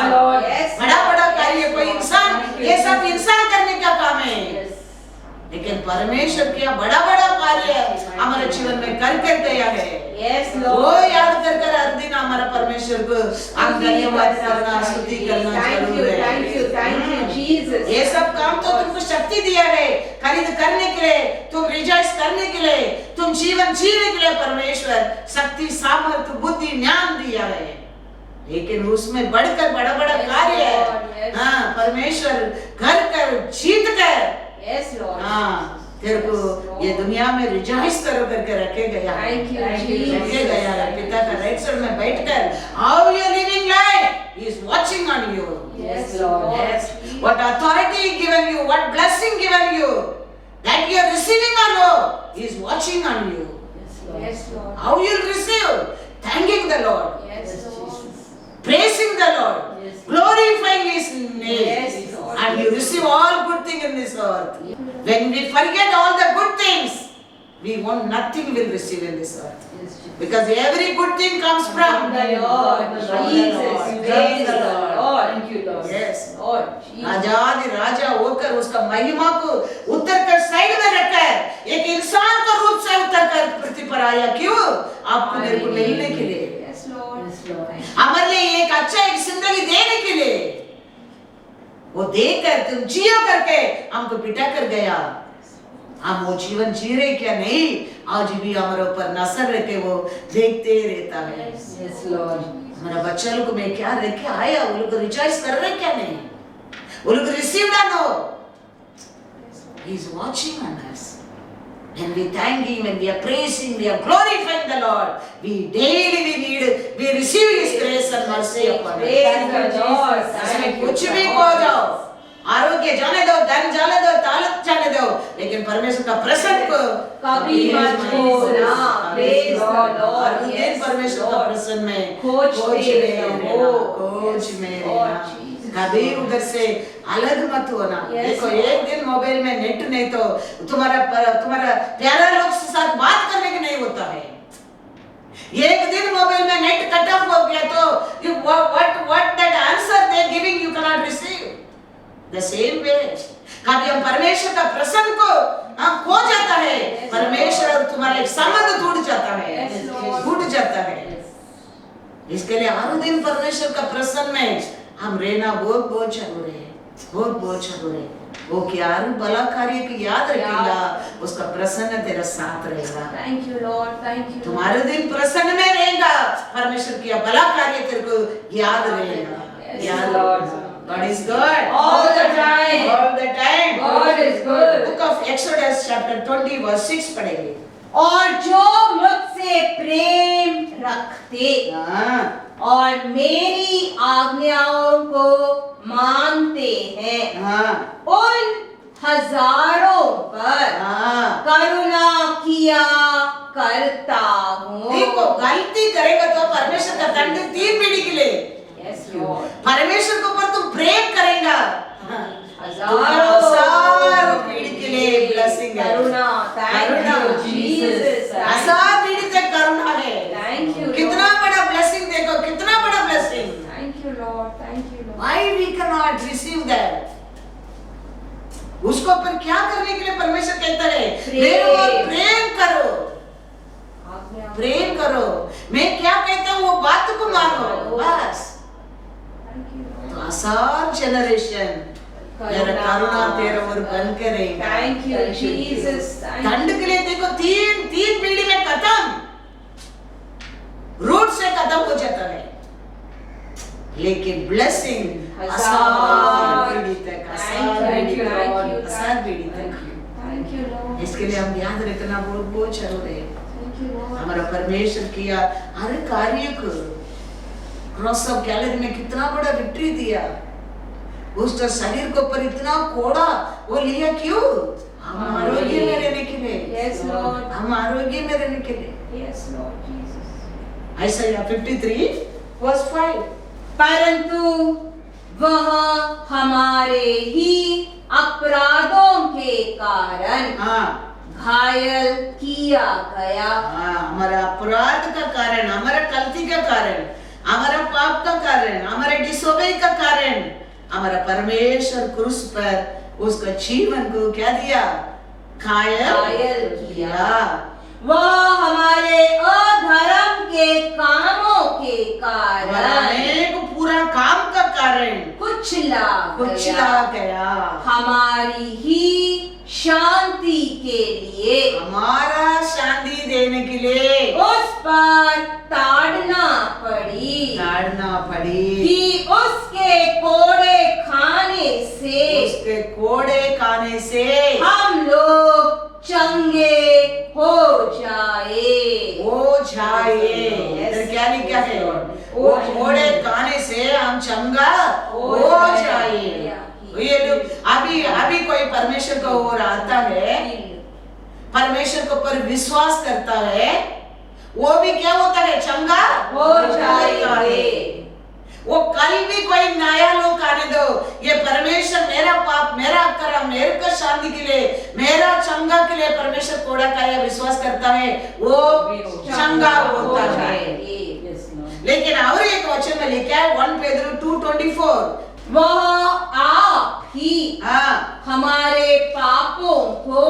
बड़ा बड़ा कार्य कोई इंसान, ये सब इंसान करने का काम है, लेकिन परमेश्वर किया बड़ा बड़ा कार्य हमारे जीवन में करके गया है। वो याद कर कर हर दिन हमारा परमेश्वर को हम धन्यवाद करना, स्तुति करना जरूर है। Thank you, Jesus. ये सब काम तो तुमको शक्ति दिया है खरीद करने के लिए, तुम रिजॉइस करने के लिए, तुम जीवन जीने के लिए परमेश्वर शक्ति, सामर्थ्य, बुद्धि, ज्ञान दिया है, लेकिन उसमें बढ़कर बड़ा बड़ा कार्य है। हाँ, परमेश्वर घर कर जीत कर Yes, Lord. हाँ तेरे को ये दुनिया में रिजॉइस करो करके रखे गया है, रखे गया है। पिता का राइट साइड में बैठकर how you living life he is watching on you. Yes, Lord. Yes. What authority given you, what blessing given you, that you are receiving or no, he is watching on you. Yes, Lord. How you will receive? Thanking the Lord, Yes, Lord. praising the Lord, Yes. glorifying his name, Yes, Lord. and you receive all good things in this earth. When we forget all the good things, we want nothing will receive in this earth, because every good thing comes from the Lord. Jesus. Praise the Lord. Thank you, Lord. Yes. Lord. Jesus. आजाद राजा होकर उसका महिमा को उतर कर side में रखकर एक इंसान का रूप से उतर कर पृथ्वी पर आया। क्यों? आपको मेरे को मिलने के लिए, Yes, Lord. Yes, Lord. हमारे लिए एक अच्छा एक जिंदगी देने के लिए, वो देकर तुम जियो करके हमको बिठा कर गया। हम वो जीवन जी रहे क्या नहीं, आज भी हमारे ऊपर नजर रखे वो देखते रहता है। Yes, Lord. हमारा बच्चा लोग में क्या रखे आया, वो लोग रिचार्ज कर रहे क्या नहीं, वो लोग रिसीव ना no, he is watching on us. When we thank him, when we are praising, we are glorifying the Lord, we receive his grace and mercy upon us. Praise the Lord. इसमें कुछ भी खो जाओ, आरोग्य जाने दो, धन जाने दो, दौलत जाने दो, लेकिन परमेश्वर का प्रसन्न को कभी मत छोड़ना। Praise the Lord. हर दिन Yes, परमेश्वर का Lord. प्रसन्न में खोज में में रहना, हो। खोज में Yes, रहना, Lord Jesus. कभी उधर से अलग मत होना। Yes, देखो Lord. एक दिन मोबाइल में नेट नहीं तो तुम्हारा प्यारा लोग के साथ बात करने के नहीं होता है। एक दिन मोबाइल में नेट कट ऑफ हो गया तो what that answer they giving you cannot receive. The same way कभी हम परमेश्वर का प्रसन्न को हम खो जाता है, परमेश्वर और तुम्हारा एक संबंध टूट जाता है, Yes, Lord. टूट जाता है। इसके लिए हर दिन परमेश्वर का प्रसन्न में हम रहना बहुत जरूरी है, बहुत जरूरी है। वो क्या भला कार्य को याद रखेगा, उसका प्रसन्न तेरा साथ रहेगा। Thank you, Lord. Thank you. तुम्हारे दिन प्रसन्न में रहेगा, परमेश्वर किया भला कार्य तेरे को याद रहेगा। Yes, याद Lord. God is good All the time. all the time. God is good. Book of Exodus chapter 20 verse 6 पढ़ेंगे। और जो मुझसे प्रेम रखते हाँ, और मेरी आज्ञाओं को मानते हैं, हाँ, उन हजारों पर हाँ। करुणा किया करता हूँ। देखो गलती करेगा तो परमेश्वर का दंड 3 पीढ़ी के लिए। Yes, Lord. परमेश्वर के ऊपर तुम प्रेम करेगा, हजारों पीढ़ी के लिए ब्लेसिंग है। करुणा। Thank Karuna. you, Jesus. हजार पीढ़ी तक करुणा है। Thank you, Lord. कितना बड़ा ब्लेसिंग, देखो कितना बड़ा blessing. Thank you, Lord. Thank you, Lord. Why we cannot receive that? उसको ऊपर क्या करने के लिए परमेश्वर कहता है, मेरे ओर प्रेम करो, आज्ञा। प्रेम करो। मैं क्या कहता हूँ वो बात को मानो, बस। Thank you, Lord. तो आसार जनरेशन मेरा करुणा तेरे ओर बन के रहेगा। Thank you, Jesus. Thank दंड के लिए देखो तीन पीढ़ी में खत्म, रूट से खत्म हो जाता है, लेकिन ब्लेसिंग हजार पीढ़ी तक, Thank you, Lord. हजार पीढ़ी तक। Thank you, Lord. इसके लिए हम याद रखना बहुत जरूरी है। Thank you, Lord. हमारा परमेश्वर किया हर कार्य को क्रॉस ऑफ कैलरी में कितना बड़ा विक्ट्री दिया, उसका शरीर के ऊपर इतना कोड़ा वो लिया क्यों? हम आरोग्य में रहने के लिए। Yes, Lord. हम आरोग्य में रहने के लिए। Yes, Lord Jesus. Isaiah 53 Verse 5. परंतु वह हमारे ही अपराधों के कारण हाँ घायल किया गया। हाँ, हमारा अपराध का कारण, हमारा गलती का कारण, हमारा पाप का कारण, हमारे डिसोबे का कारण, हमारा परमेश्वर क्रूस पर उसका जीवन को क्या दिया? घायल किया। वह हमारे अधर्म के कामों के हमारा कारण अनेक पूरा काम का कारण कुचला गया। हमारी ही शांति के लिए हमारा शांति देने के लिए उस पर ताड़ना पड़ी कि उसके कोड़े खाने से हम लोग चंगे हो जाए। इधर क्या लिखा है? वो घोड़े खाने से हम चंगा हो जाए। ये लोग अभी कोई परमेश्वर को ओर आता है, परमेश्वर के ऊपर विश्वास करता है, वो भी क्या होता है? चंगा हो जाए। वो कल भी कोई नया लोग आने दो, ये परमेश्वर मेरा पाप, मेरा अकरम, मेरे को शांति के लिए, मेरा चंगा के लिए परमेश्वर कोड़ा का विश्वास करता है, वो चंगा होता है। लेकिन और एक वचन में लिखा है 1 पेदरू 2:24, वह आप ही हमारे पापों को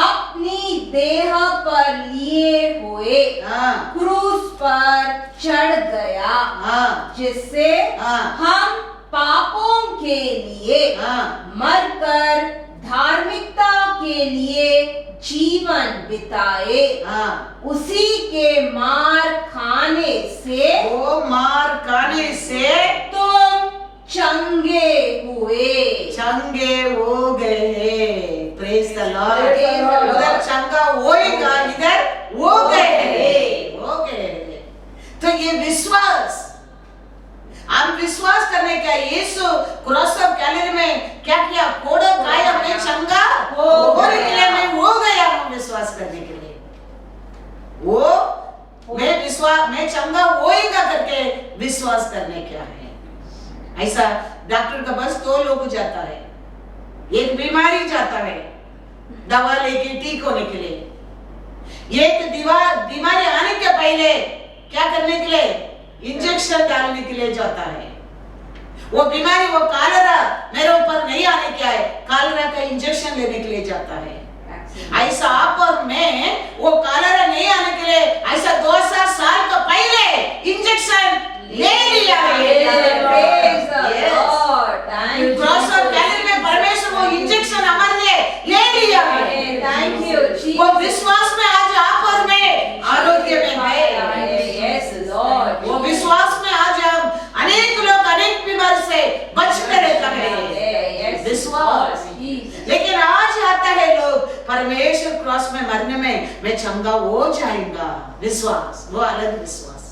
अपनी देह पर लिए हुए क्रूस पर चढ़ गया, जिससे हम पापों के लिए मरकर धार्मिकता के लिए जीवन बिताए। उसी के मार खाने से तुम चंगे हो गए। Praise the Lord. उधर चंगा होएगा, इधर हो गए। तो ये विश्वास, हम विश्वास करने का, यीशु क्रॉस ऑफ कैलवरी में क्या किया? कोड़ा खाया, मैं चंगा हो गया, मैं हो गया हूं विश्वास करने के लिए। मैं चंगा होएगा करके विश्वास करने क्या है? ऐसा डॉक्टर का बस 2 लोग जाता है, एक बीमारी जाता है दवा लेके ठीक होने के लिए, एक बीमारी आने के पहले क्या करने के लिए? इंजेक्शन डालने के लिए जाता है। वो बीमारी, वो कालरा मेरे ऊपर नहीं आने क्या है, कालरा का इंजेक्शन लेने के लिए जाता है। ऐसा आप और मैं वो कालरा नहीं आने के लिए ऐसा 2,000 साल का पहले इंजेक्शन ले लिया है। क्रॉस ऑफ कैलवरी में परमेश्वर वो इंजेक्शन हमारे लिए ले लिया है। वो विश्वास में आज आप और मैं आरोग्य में है। वो विश्वास में आज हम अनेक लोग अनेक बीमारी से बचते रहता है, विश्वास। लेकिन आज आता है लोग परमेश्वर क्रॉस में मरने में मैं चंगा हो जाएगा, विश्वास, वो अलग विश्वास।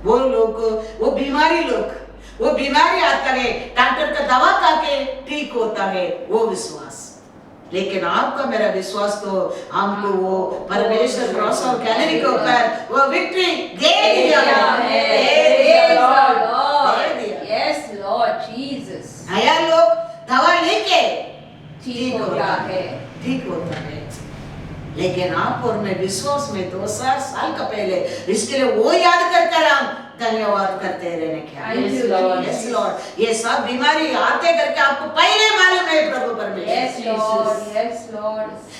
वो लोग, वो बीमारी आता है, डॉक्टर का दवा खा के ठीक होता है, वो विश्वास। लेकिन आपका मेरा विश्वास तो हमको वो परमेश्वर क्रॉस और कैलवरी के ऊपर वो विक्ट्री दे दिया है। आया लोग दवा लेके ठीक होता है। लेकिन आप और मैं विश्वास में 2,000 साल का पहले इसके लिए वो याद करकर हम धन्यवाद करते रहने क्या। Yes Lord. ये सब बीमारी आते करके आपको पहले मालूम है प्रभु परमेश्वर।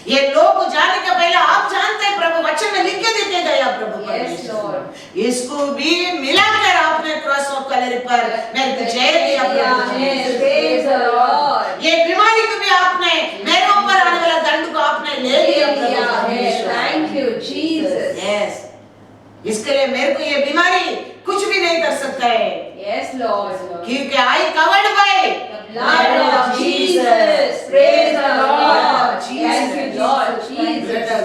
ये लोग जाने के पहले आप जानते हैं प्रभु वचन में लिख के देते गया प्रभु परमेश्वर। इसको भी मिलाकर आपने क्रॉस ऑफ कैलवरी पर मेरे को जय दिया प्रभु। ये बीमारी को भी आपने, मेरे ऊपर आने वाला दंड को आपने ले लिया प्रभु। यस, इसके लिए मेरे को ये बीमारी कुछ भी नहीं कर सकता है। Yes, Lord. क्योंकि I covered by blood of Jesus. Praise the Lord. Thank you, Lord.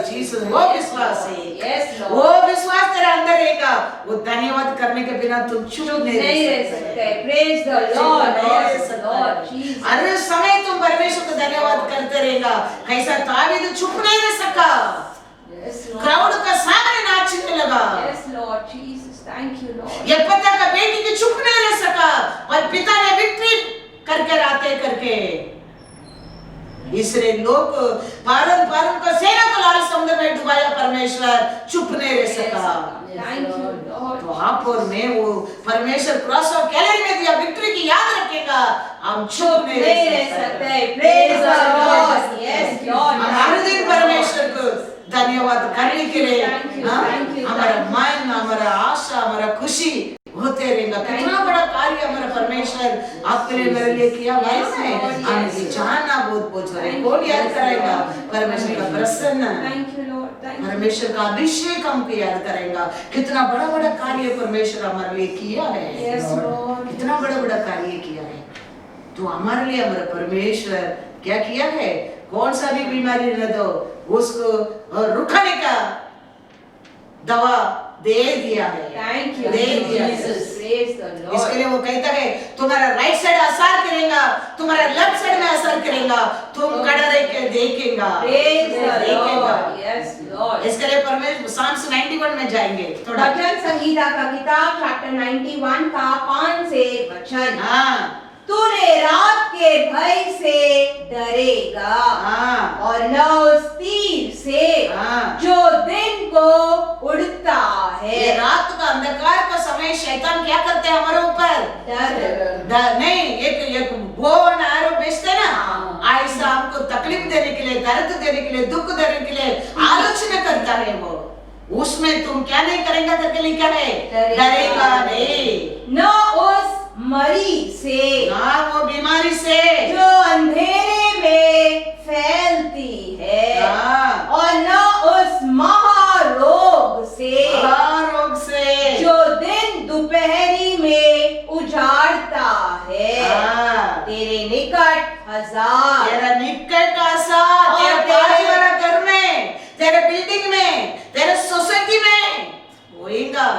Jesus. वो विश्वास है। Yes, Lord. वो विश्वास तेरे अंदर रहेगा, वो धन्यवाद करने के बिना तुम चुप नहीं रह सकते। Praise the Lord. Yes, Lord. Jesus. हर समय तुम परमेश्वर को धन्यवाद करते रहेगा। कैसा दावीद चुप नहीं रह सका, क्राउड का सामने नाचने लगा। Yes, Lord Jesus. Thank you, Lord. ये पता का बेटी की चुप नहीं रह सका, पर पिता ने विक्ट्री करके रातें करके इसलिए लोग पारन को सेना को लाल समुद्र में डुबाया, परमेश्वर चुप नहीं रह सका। Thank you, Lord. तो आप और मैं वो परमेश्वर क्रॉस ऑफ कैलरी में दिया विक्ट्री की याद रखेगा, हम चुप नहीं रह सकते। Praise the Lord. Yes, Lord. हम हर दिन परमेश्वर को धन्यवाद करने के लिए हमारा मन, हमारा आशा, हमारा खुशी होते रहेगा। कितना बड़ा कार्य हमारा परमेश्वर आपके लिए मेरे लिए किया भाई है, हमें जानना बहुत बहुत जरूरी। कौन याद करेगा परमेश्वर का प्रसन्न, परमेश्वर का अभिषेक हमको याद करेगा। कितना बड़ा बड़ा कार्य परमेश्वर हमारे लिए किया है, कितना बड़ा बड़ा कार्य किया है। तो हमारे लिए हमारा परमेश्वर क्या किया है, कौन सा भी बीमारी न दो उसको रुकाने का दवा दे दिया है। Thank you, दे दिया है। Jesus. Praise the Lord. इसके लिए वो कहता है तुम्हारा राइट साइड असर करेगा, तुम्हारा लेफ्ट साइड में असर करेगा, तुम खड़ा रह के देखेगा। Praise the Lord. Yes, Lord. इसके लिए परमेश्वर साम्स 91 में जाएंगे थोड़ा। भजन संगीता का किताब चैप्टर 91 का 5 से वचन। हाँ, तूने रात के भय से डरेगा हाँ, और न उस तीर से हाँ। जो दिन को उड़ता है। ये रात का अंधकार का समय शैतान क्या करते हैं हमारे ऊपर, डर नहीं एक वो नारो बेचते ना, ऐसा हमको तकलीफ देने के लिए, दर्द देने के लिए, दुख देने के लिए आलोचना करता है वो। उसमें तुम क्या नहीं करेगा करके लिखा है, डरेगा नहीं। न उस मरी से, ना वो बीमारी से जो अंधेरे में फैलती है, और न उस महारोग से, रोग से जो दिन दोपहरी में उजाड़ता है। तेरे निकट हजार, तेरा निकट आशा तेरे बाजू वाला घर में, तेरे बिल्डिंग में, तेरे सोसाइटी में होएगा,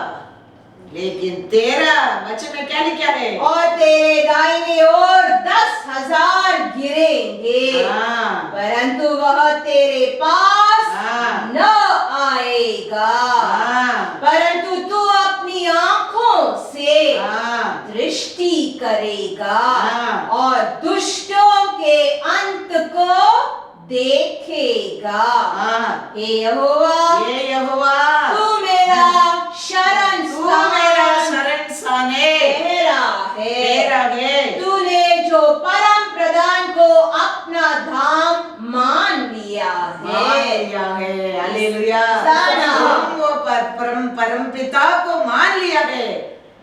लेकिन तेरा बच्चे में क्या लिखा है, और तेरे दाहिने ओर 10,000 गिरेंगे, परंतु वह तेरे पास न आएगा। परंतु तू अपनी आंखों से दृष्टि करेगा और दुष्टों के अंत को देखेगा। हे यहोवा, तू मेरा शरण स्थान है। तूने जो परम प्रधान को अपना धाम मान लिया है। हालेलुया। वो परम पिता को मान लिया है,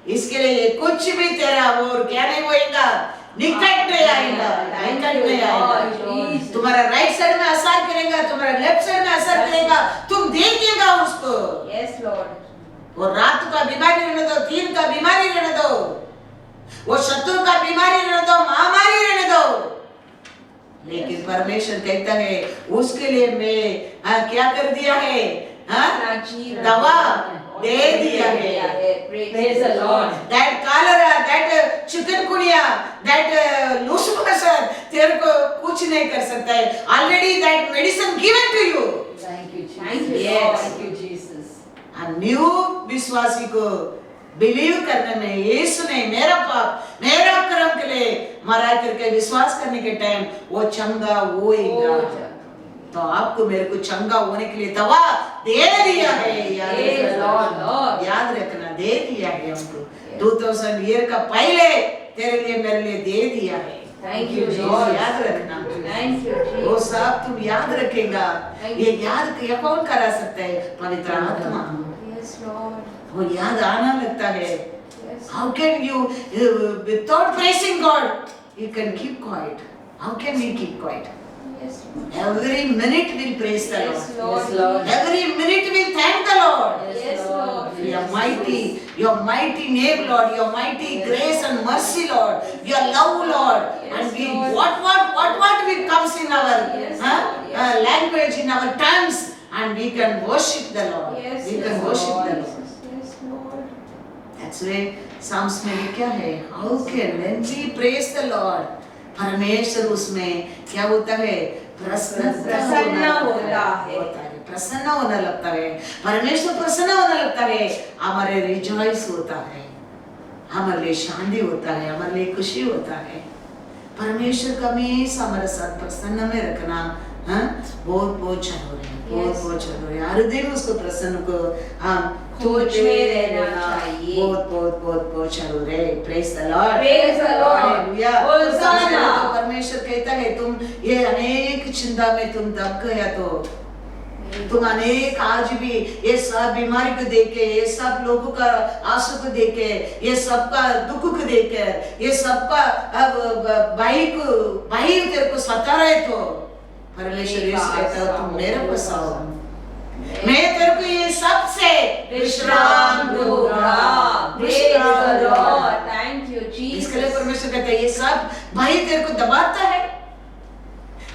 इसके लिए कुछ भी तेरा और क्या नहीं होएगा, निकट नहीं आएगा, निकट नहीं आएगा। तुम्हारा राइट साइड में असर करेगा, तुम्हारा लेफ्ट साइड में असर करेगा, तुम देखिएगा उसको। Yes Lord. वो रात का बीमारी रहने दो, दिन का बीमारी रहने दो, वो शत्रु का बीमारी रहने दो, महामारी रहने दो, लेकिन परमेश्वर कहता है उसके लिए मैं क्या कर दिया है, दवा दे दिया है। Praise the Lord. That cholera, that chikungunya, that loose motion, तेरे को कुछ नहीं कर सकता है। Already that medicine given to you. Thank you, Jesus. Thank you, Yes. Thank you, Jesus. A new विश्वासी को बिलीव करने में यीशु ने मेरा पाप, मेरा कर्म के लिए मरा करके विश्वास करने के टाइम वो चंगा होएगा। तो आपको मेरे को चंगा होने के लिए दवा दे दिया है। याद रखना, दे दिया है हमको। 2000 ईयर का पहले तेरे लिए मेरे लिए दे दिया है। Thank you, याद रखना। Thank you, Jesus. वो सब तुम याद रखेगा। ये याद किया कौन करा सकता है? पवित्र आत्मा। Yes, Lord. वो याद आना लगता है। Yes. How can you, without praising God, you can keep quiet? How can we keep quiet? Yes, Lord. Every minute we'll praise the Yes, Lord. Lord. Yes, Lord. Every minute we'll thank the Lord. Yes, Lord. Your mighty name, Lord. Your mighty grace and mercy, Lord. Your love, Lord. Yes, And we, Lord. what will comes in our Yes, Lord. Yes. language, in our tongues, and we can worship the Lord. Yes, We yes, can worship Lord. the Lord. Yes, Lord. That's why Psalms में क्या है? How can when we praise the Lord? परमेश्वर उसमें क्या होता है? प्रसन्न होता है। होता है। प्रसन्न होने लगता है, परमेश्वर प्रसन्न होने लगता है, हमारे रिजॉइस होता है, हमारे लिए शांति होता है, हमारे लिए खुशी होता है। परमेश्वर का हमेशा हमारे साथ प्रसन्न में रखना, हाँ, बहुत बहुत जरूरी है, बहुत बहुत जरूरी है। हर दिन उसको प्रसन्न को हम खोज में रहना चाहिए। बहुत बहुत बहुत बहुत जरूरी है। Praise the Lord, Praise the Lord. Hallelujah. Hosanna. तो परमेश्वर कहता है तुम ये अनेक चिंता में तुम दब गया तो तुम अनेक आज भी ये सब बीमारी को देख के, ये सब लोगों का आंसू को देख के, ये सबका दुख को देख के, ये सबका भाई तेरे को सता रहे तो परमेश्वर यीशु कहता है तुम मेरे पास आओ, मैं तेरे को ये सबसे विश्राम दूंगा। थैंक यू इसके लिए परमेश्वर कहता है ये सब भाई तेरे को दबाता है,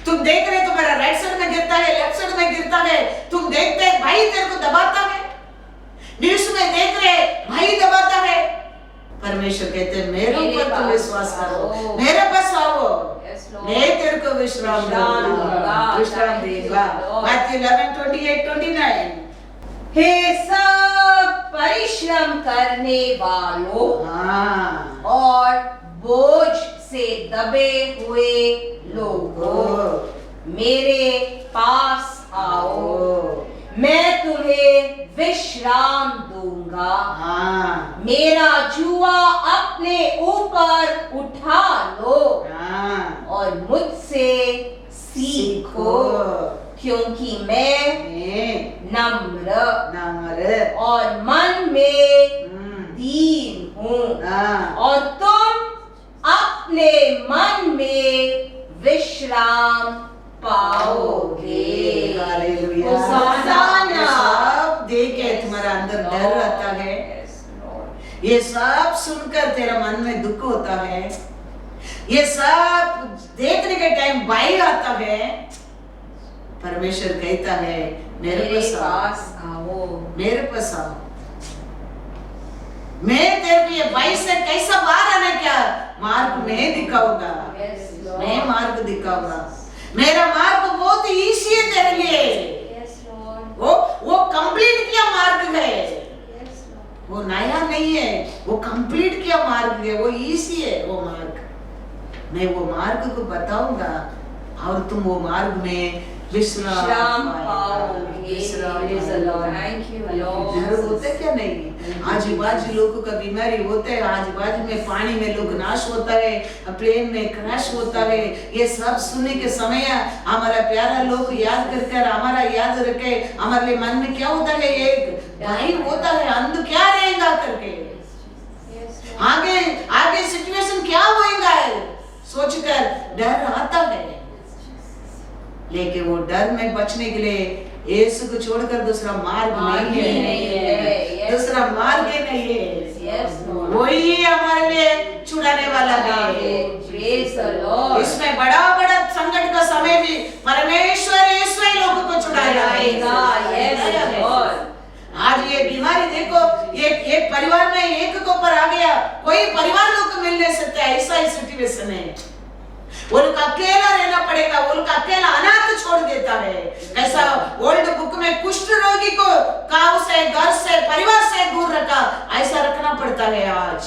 तुम देख रहे तुम्हारा राइट साइड में गिरता है, लेफ्ट साइड में गिरता है, तुम देखते हैं भाई तेरे को दबाता है, न्यूज़ में देख रहे भाई दबाता है। परमेश्वर कहते हैं मेरे ऊपर तुम विश्वास करो, मेरे पास आओ, मैं तेरे को विश्राम दूंगा, विश्राम देगा। मत्ती 11:28-29। हे सब परिश्रम करने वालों हाँ, और बोझ से दबे हुए लोगों, मेरे पास आओ, मैं तुम्हें विश्राम दूंगा। हाँ, मेरा जुआ अपने ऊपर उठा लो हाँ, और मुझसे सीखो, क्योंकि मैं नम्र और मन में दीन हूँ, और तुम अपने मन में विश्राम पाओगे। हालेलुया। होसाना। सब देख के तुम्हारा अंदर डर रहता है, ये सब सुनकर तेरा मन में दुख होता है, ये सब देखने के टाइम भय आता है। परमेश्वर कहता है मेरे पास आओ, मेरे पास आओ, मैं तेरे को ये भय से कैसा बाहर आना क्या मार्ग मैं दिखाऊंगा, मैं मार्ग दिखाऊंगा, मेरा मार्ग बहुत इजी है तेरे लिए, वो कंप्लीट किया मार्ग है, वो नया नहीं है, वो कंप्लीट किया मार्ग है, वो इजी है वो मार्ग, मैं वो मार्ग को बताऊंगा और तुम वो मार्ग में विश्राम पाओगे। थैंक यू डर होता क्या नहीं, आजू बाजू लोगों का बीमारी होता है, आजू बाजू में पानी में लोग नाश होता है, प्लेन में क्रैश होता है, ये सब सुनने के समय हमारा प्यारा लोग याद कर हमारा याद रखे, हमारे लिए मन में क्या होता है, एक भाई होता है अंध क्या रहेगा करके, आगे आगे सिचुएशन क्या होएगा सोचकर डर आता है, लेकिन वो डर में बचने के लिए यीशु को छोड़कर दूसरा मार्ग नहीं है, दूसरा मार्ग ही नहीं है, वही हमारे लिए छुड़ाने वाला है। इसमें बड़ा बड़ा संकट का समय भी परमेश्वर यीशु ही लोगों को छुड़ाएगा। आज ये बीमारी देखो, एक परिवार में एक के ऊपर आ गया, कोई परिवार लोग को मिल नहीं सकता, ऐसा ही सिचुएशन है, वो लोग अकेला रहना पड़ेगा, वो लोग अकेला अनाथ छोड़ देता है। ऐसा ओल्ड बुक में कुष्ठ रोगी को गांव से, घर से, परिवार से दूर रखा, ऐसा रखना पड़ता है आज।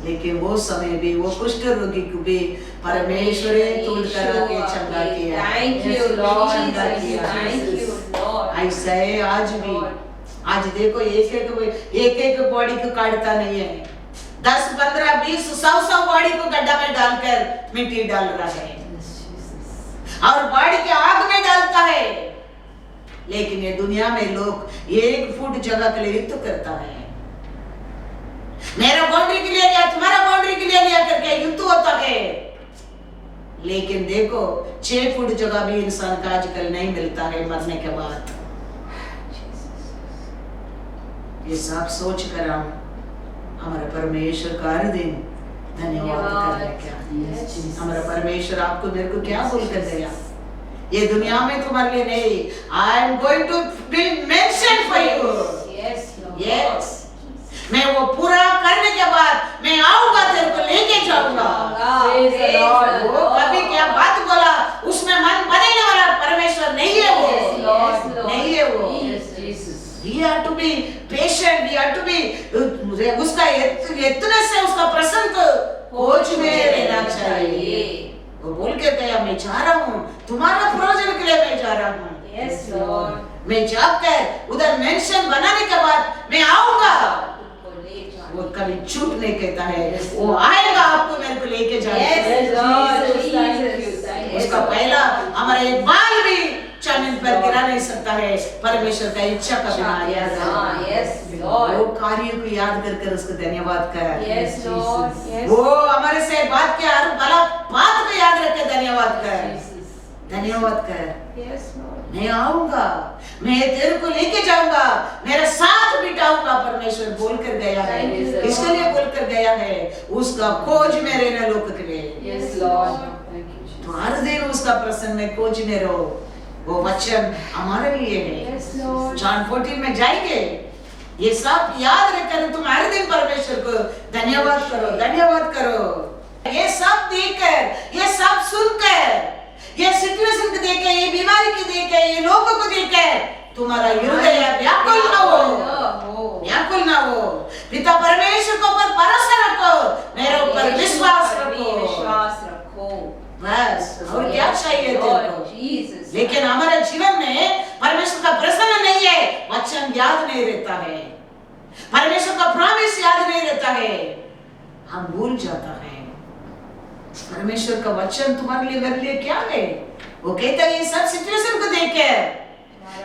लेकिन वो समय भी वो कुष्ठ रोगी को भी परमेश्वर ने तोड़ कर आके चंगा किया। Thank you Lord, thank you Lord. ऐसा है आज भी, आज देखो एक बॉडी को काटता नहीं है, 10, 15, 20, 100 बॉडी को गड्ढा में डालकर मिट्टी डाल रहा है और बॉडी के आग में डालता है, लेकिन ये दुनिया में लोग 1 फुट जगह के लिए युद्ध करता है, मेरा बाउंड्री के लिए लिया, तुम्हारा बाउंड्री के लिए लिया करके युद्ध होता है। लेकिन देखो 6 फुट जगह भी इंसान का आजकल नहीं मिलता है मरने के बाद। ये सब सोच कर हम हमारा परमेश्वर का हर दिन धन्यवाद करने क्या, हमारा परमेश्वर आपको मेरे को क्या बोल कर दिया, ये दुनिया में तुम्हारे लिए नहीं, I am going to be mention for you. Yes, मैं वो पूरा करने के बाद मैं आऊंगा, तेरे को लेके जाऊंगा। वो कभी क्या बात बोला उसमें मन बदलने वाला परमेश्वर be patient, we have to be उसका इतने से उसका प्रसन्न खोज में रहना चाहिए। वो बोल के गया मैं जा रहा हूँ, तुम्हारा प्रयोजन के लिए मैं जा रहा हूँ। Yes, Lord. मैं जाकर उधर मेंशन बनाने के बाद मैं आऊंगा। वो कभी झूठ नहीं कहता है, वो आएगा आपको मेरे को लेके जाएगा। Yes, Lord. उसका पहला हमारा एक बाल भी जमीन पर गिरा नहीं सकता है, परमेश्वर का इच्छा का बिना। Yes, Lord. वो कार्य को याद कर उसको धन्यवाद कर। Yes, Lord. Yes. वो हमारे से बात के हर भला बात को याद रख के धन्यवाद कर, धन्यवाद कर। Yes, Lord. मैं आऊंगा, मैं तेरे को लेके जाऊंगा, मेरा साथ बिठाऊंगा। परमेश्वर बोल कर गया है, इसके लिए बोल कर गया है, उसका खोज में रहना लोक के लिए। Yes, Lord. तो हर दिन उसका प्रसन्न में खोज में रहो। वो वचन हमारे लिए है। Yes, Lord. जॉन 14 में जाएंगे, ये सब याद रखकर तुम हर दिन परमेश्वर को धन्यवाद करो, धन्यवाद करो। ये सब देखकर, ये सब सुनकर, ये सिचुएशन को देखकर, ये बीमारी को देखकर, ये लोगों को देखकर तुम्हारा हृदय व्याकुल न हो, व्याकुल न हो। पिता परमेश्वर को ऊपर भरोसा रखो, मेरे ऊपर विश्वास रखो, बस। और क्या चाहिए तेरे को? लेकिन हमारे जीवन में परमेश्वर का प्रसन्न नहीं है, वचन याद नहीं रहता है, परमेश्वर का प्रॉमिस याद नहीं रहता है, हम भूल जाता है। परमेश्वर का वचन तुम्हारे लिए मेरे लिए क्या है? वो कहता है ये सब सिचुएशन को देखकर,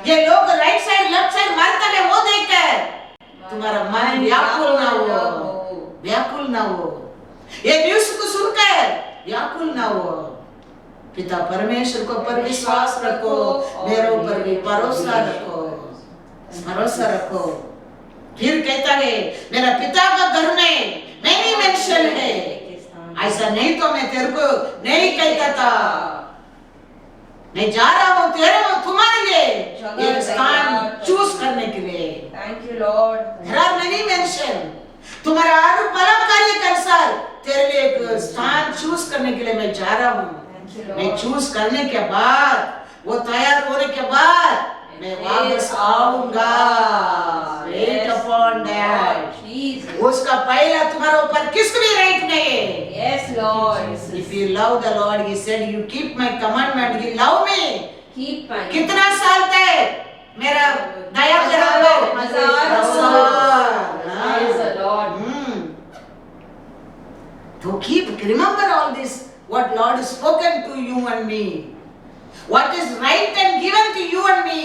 ये लोग राइट साइड लेफ्ट साइड मारते हैं, वो देखकर तुम्हारा मन व्याकुल ना हो, व्याकुल ना हो। ये न्यूज़ को सुनकर व्याकुल ना हो। पिता परमेश्वर को पर विश्वास रखो, मेरे ऊपर भी भरोसा रखो, भरोसा रखो। फिर कहता है मेरा पिता का घर में मैनी मेंशन है, ऐसा नहीं तो मैं तेरे को नहीं कहता था। मैं जा रहा हूँ तेरे को तुम्हारे लिए एक स्थान चूज करने के लिए। Thank you, Lord. There are many mention. तुम्हारा हर भला कार्य के अनुसार तेरे लिए एक स्थान चूज करने के लिए मैं जा रहा हूँ। मैं चूज करने के बाद, वो तैयार होने के बाद मैं वापस आऊंगा। Wait upon that. उसका पहला तुम्हारे ऊपर किसको भी राइट नहीं है। Yes, Lord. If you love the Lord, He said, you keep my commandment. You love me. Keep my कितना साल तक मेरा दया करोगे? 1000 साल। Praise the Lord. तो keep remember all this. What Lord has spoken to you and me. What is right and given to you and me.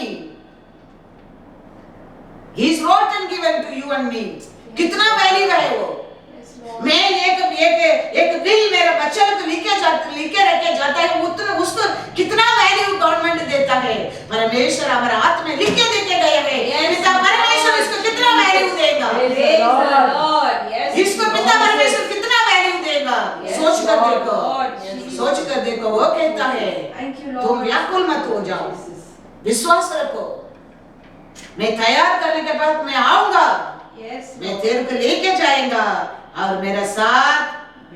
He is wrote and given to you and me. कितना value है वो? मैं एक bill मेरा बच्चा को लिखे रखे जाता है, उतना उसको कितना वैल्यू गवर्नमेंट देता है। परमेश्वर हमारे हाथ में लिखे देके गए हैं, पिता परमेश्वर इसको कितना वैल्यू देगा? इसको पिता परमेश्वर कितना वैल्यू देगा? सोच कर देखो, सोच कर देखो। वो कहता है तुम व्याकुल मत हो जाओ, विश्वास रखो। मैं तैयार करने के बाद मैं आऊंगा, मैं तेरे को लेके जाएगा और मेरा साथ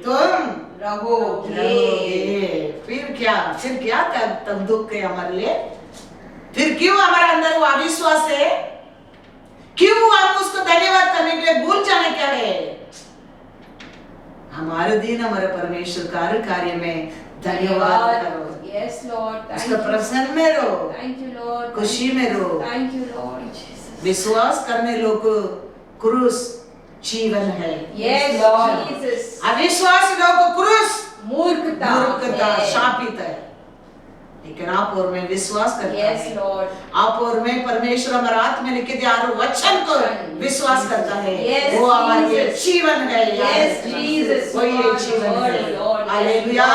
तुम रहोगे। फिर क्या तब दुख है हमारे लिए? फिर क्यों हमारे अंदर वो अविश्वास है? क्यों हम उसको धन्यवाद करने के लिए भूल जाने क्या है? हमारे दिन हमारे परमेश्वर का हर कार्य में धन्यवाद करो। Yes, Lord. उसका प्रसन्न में रहो, Thank you, Lord. खुशी में रहो। Thank you, Lord. विश्वास करने लोग क्रूस जीवन है। Yes, Lord. Jesus. अविश्वास लोग क्रूस मूर्खता शापित है। लेकिन आप और मैं विश्वास करता Yes, है। Lord. आप और मैं परमेश्वर हमारे हाथ में लिखे दिया वचन को विश्वास करता है। Yes, वो हमारे लिए Jesus. जीवन है। Yes, Jesus. वही जीवन है। Lord. हालेलुया।